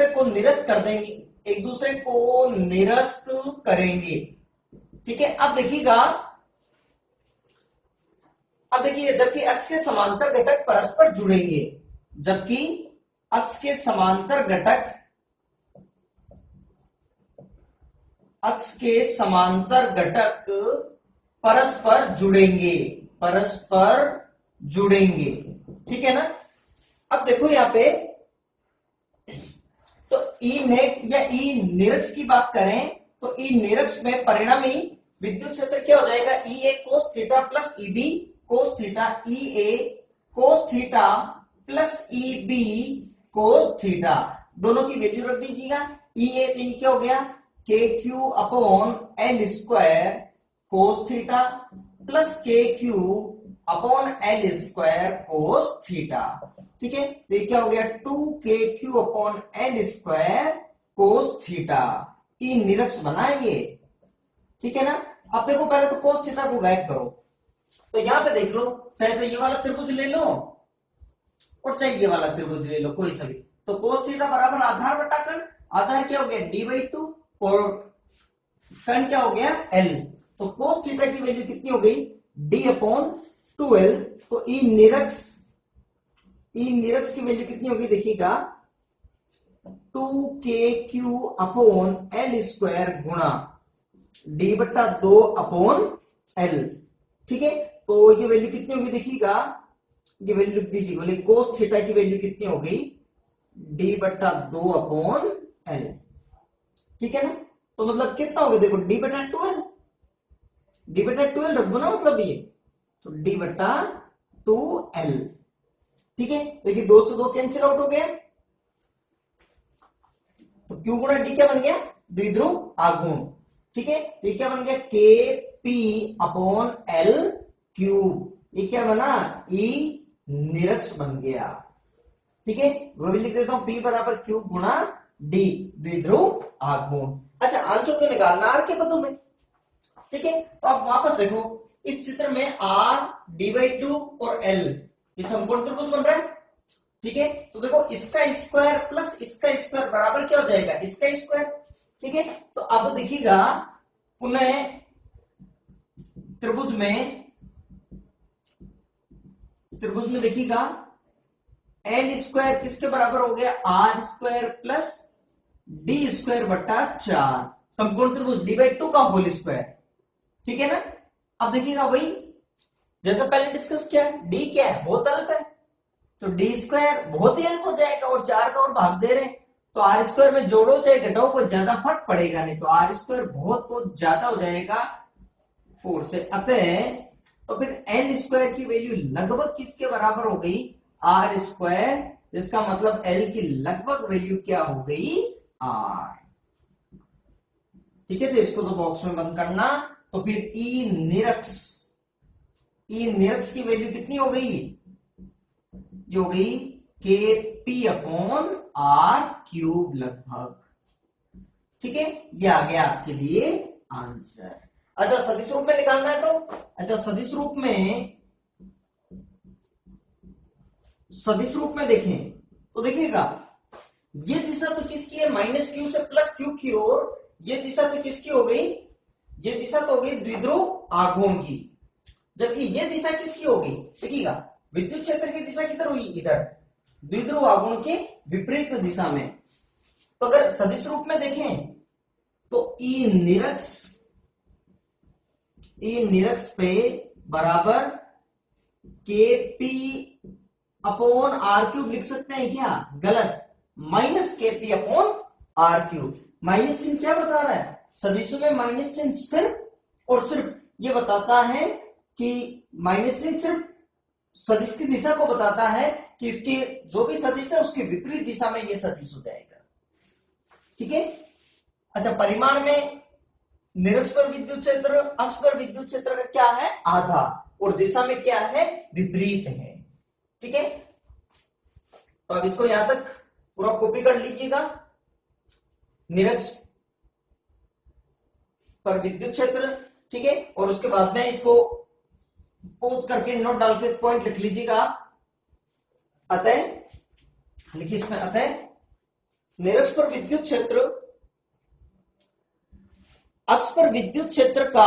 को निरस्त कर देंगे, एक दूसरे को निरस्त करेंगे, ठीक है। अब देखिए जबकि अक्ष के समांतर घटक परस्पर जुड़ेंगे, जबकि अक्ष के समांतर घटक परस्पर जुड़ेंगे, ठीक है ना। अब देखो यहां पे तो ई नेट या ई निरक्ष की बात करें तो ई निरक्ष में परिणामी विद्युत क्षेत्र क्या हो जाएगा E A cos theta plus E B cos theta, E A cos theta plus E B cos theta, दोनों की वैल्यू रख दीजिएगा। ई ए तो ये क्या हो गया K Q upon L square cos theta plus K Q upon L square cos theta, ठीक है। तो ये क्या हो गया 2k Q upon L square cos theta, E निरक्ष बना ये, ठीक है ना। अब देखो पहले तो कोस थीटा को गायब करो, तो यहां पे देख लो चाहे तो ये वाला त्रिभुज ले लो और चाहे ये वाला त्रिभुज ले लो कोई सा भी, तो कोस थीटा बराबर आधार बटा कण, आधार क्या हो गया d/2 और कण क्या हो गया l, तो कोस थीटा की वैल्यू कितनी हो गई d/2l। तो ई निरक्ष की वैल्यू कितनी होगी देखिएगा 2kq अपॉन एल स्क्वायर गुणा d/2 अपॉन l, ठीक है। तो ये वैल्यू कितनी होगी देखिएगा, ये वैल्यू लिख दीजिए, बोले कोस थीटा की वैल्यू कितनी हो गई d/2 अपॉन l, ठीक है ना। तो मतलब कितना हो गया देखो d/12 रख दो ना, मतलब ये तो d/2l, ठीक है। देखिए 2 से 2 कैंसिल आउट हो गया, तो q गुणा d क्या बन गया द्विध्रुव आघूर्ण, ठीक है। तो ये क्या बन गया kp अपॉन l क्यूब, ये क्या बना ई निरक्ष बन गया, ठीक है। वो भी लिख देता हूं p बराबर q गुणा d द्विध्रुव आघूर्ण। अच्छा आंसर को निकालना r के पदों में, ठीक है। तो आप वापस देखो इस चित्र में r d/2 और l ये समकोण त्रिभुज बन रहा है, ठीक है। तो देखो इसका स्क्वायर प्लस इसका स्क्वायर बराबर क्या हो जाएगा इसका स्क्वायर, ठीक है। तो अब देखिएगा पुनः त्रिभुज में देखिएगा एल स्क्वायर किसके बराबर हो गया R square plus D square बटा 4, समकोण त्रिभुज d/2 का होल स्क्वायर, ठीक है ना। अब देखिएगा वही जैसा पहले डिस्कस किया, डी क्या है, बहुत अल्प है, तो डी स्क्वायर बहुत ही अल्प हो जाएगा, और 4 का और भाग दे रहे हैं, तो आर स्क्वायर में जोड़ो चाहे घटाओ कोई ज्यादा फर्क पड़ेगा नहीं, तो आर स्क्वायर बहुत बहुत ज्यादा हो जाएगा 4 से। अतः तो फिर एल स्क्वायर की वैल्यू लगभग किसके बराबर हो गई, आर स्क्वायर, जिसका मतलब एल की लगभग वैल्यू क्या हो गई, आर। ठीक है, तो इसको तो बॉक्स में बंद करना। तो फिर ई निरक्स की वैल्यू कितनी हो गई, ये हो गई के पी अपॉन आर क्यूब लगभग। ठीक है, ये आ गया आपके लिए आंसर। अच्छा सदिश रूप में निकालना है तो, अच्छा सदिश रूप में देखें तो देखिएगा ये दिशा तो किसकी है, माइनस क्यू से प्लस क्यू की ओर, ये दिशा तो किसकी हो गई, ये दिशा तो हो गई द्विध्रुव आघूर्ण की, जबकि ये दिशा किसकी हो गई, देखिएगा विद्युत क्षेत्र की दिशा किधर हुई, इधर, द्विध्रुव आघूर्ण के विपरीत दिशा में। तो अगर सदिश रूप में देखें तो ई निरक्स पे बराबर के पी अपॉन आर क्यूब लिख सकते हैं क्या, गलत, minus K P upon R cube. Minus चिन्ह क्या बता रहा है, सदिशों में माइनस चिन्ह सिर्फ और सिर्फ ये बताता है कि माइनस चिन्ह सिर्फ सदिश की दिशा को बताता है कि इसके जो भी सदिश है उसके विपरीत दिशा में ये सदिश हो जाएगा। ठीक है, अच्छा परिमाण में निरक्ष पर विद्युत क्षेत्र, अक्ष पर विद्युत क्षेत्र का क्या है, आधा, और दिशा में क्या है, विपरीत है। ठीक है, तो अब इसको यहां तक पूरा कॉपी कर लीजिएगा, निरक्ष पर विद्युत क्षेत्र। ठीक है, और उसके बाद में इसको पोज करके नोट डाल के पॉइंट लिख लीजिएगा। अतः लिखिए इसमें, अतः निरक्ष पर विद्युत क्षेत्र अक्ष पर विद्युत क्षेत्र का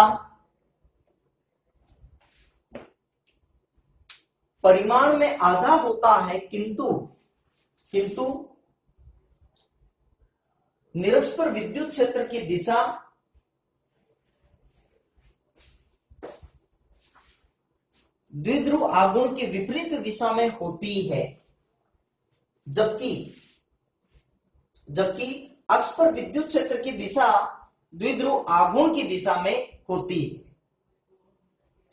परिमाण में आधा होता है, किंतु निरक्ष पर विद्युत क्षेत्र की दिशा द्विध्रुव आघूर्ण के विपरीत दिशा में होती है, जबकि अक्ष पर विद्युत क्षेत्र की दिशा द्विध्रुव आघूर्ण की दिशा में होती है।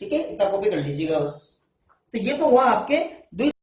ठीक है, इतना कॉपी कर लीजिएगा बस। तो ये तो हुआ आपके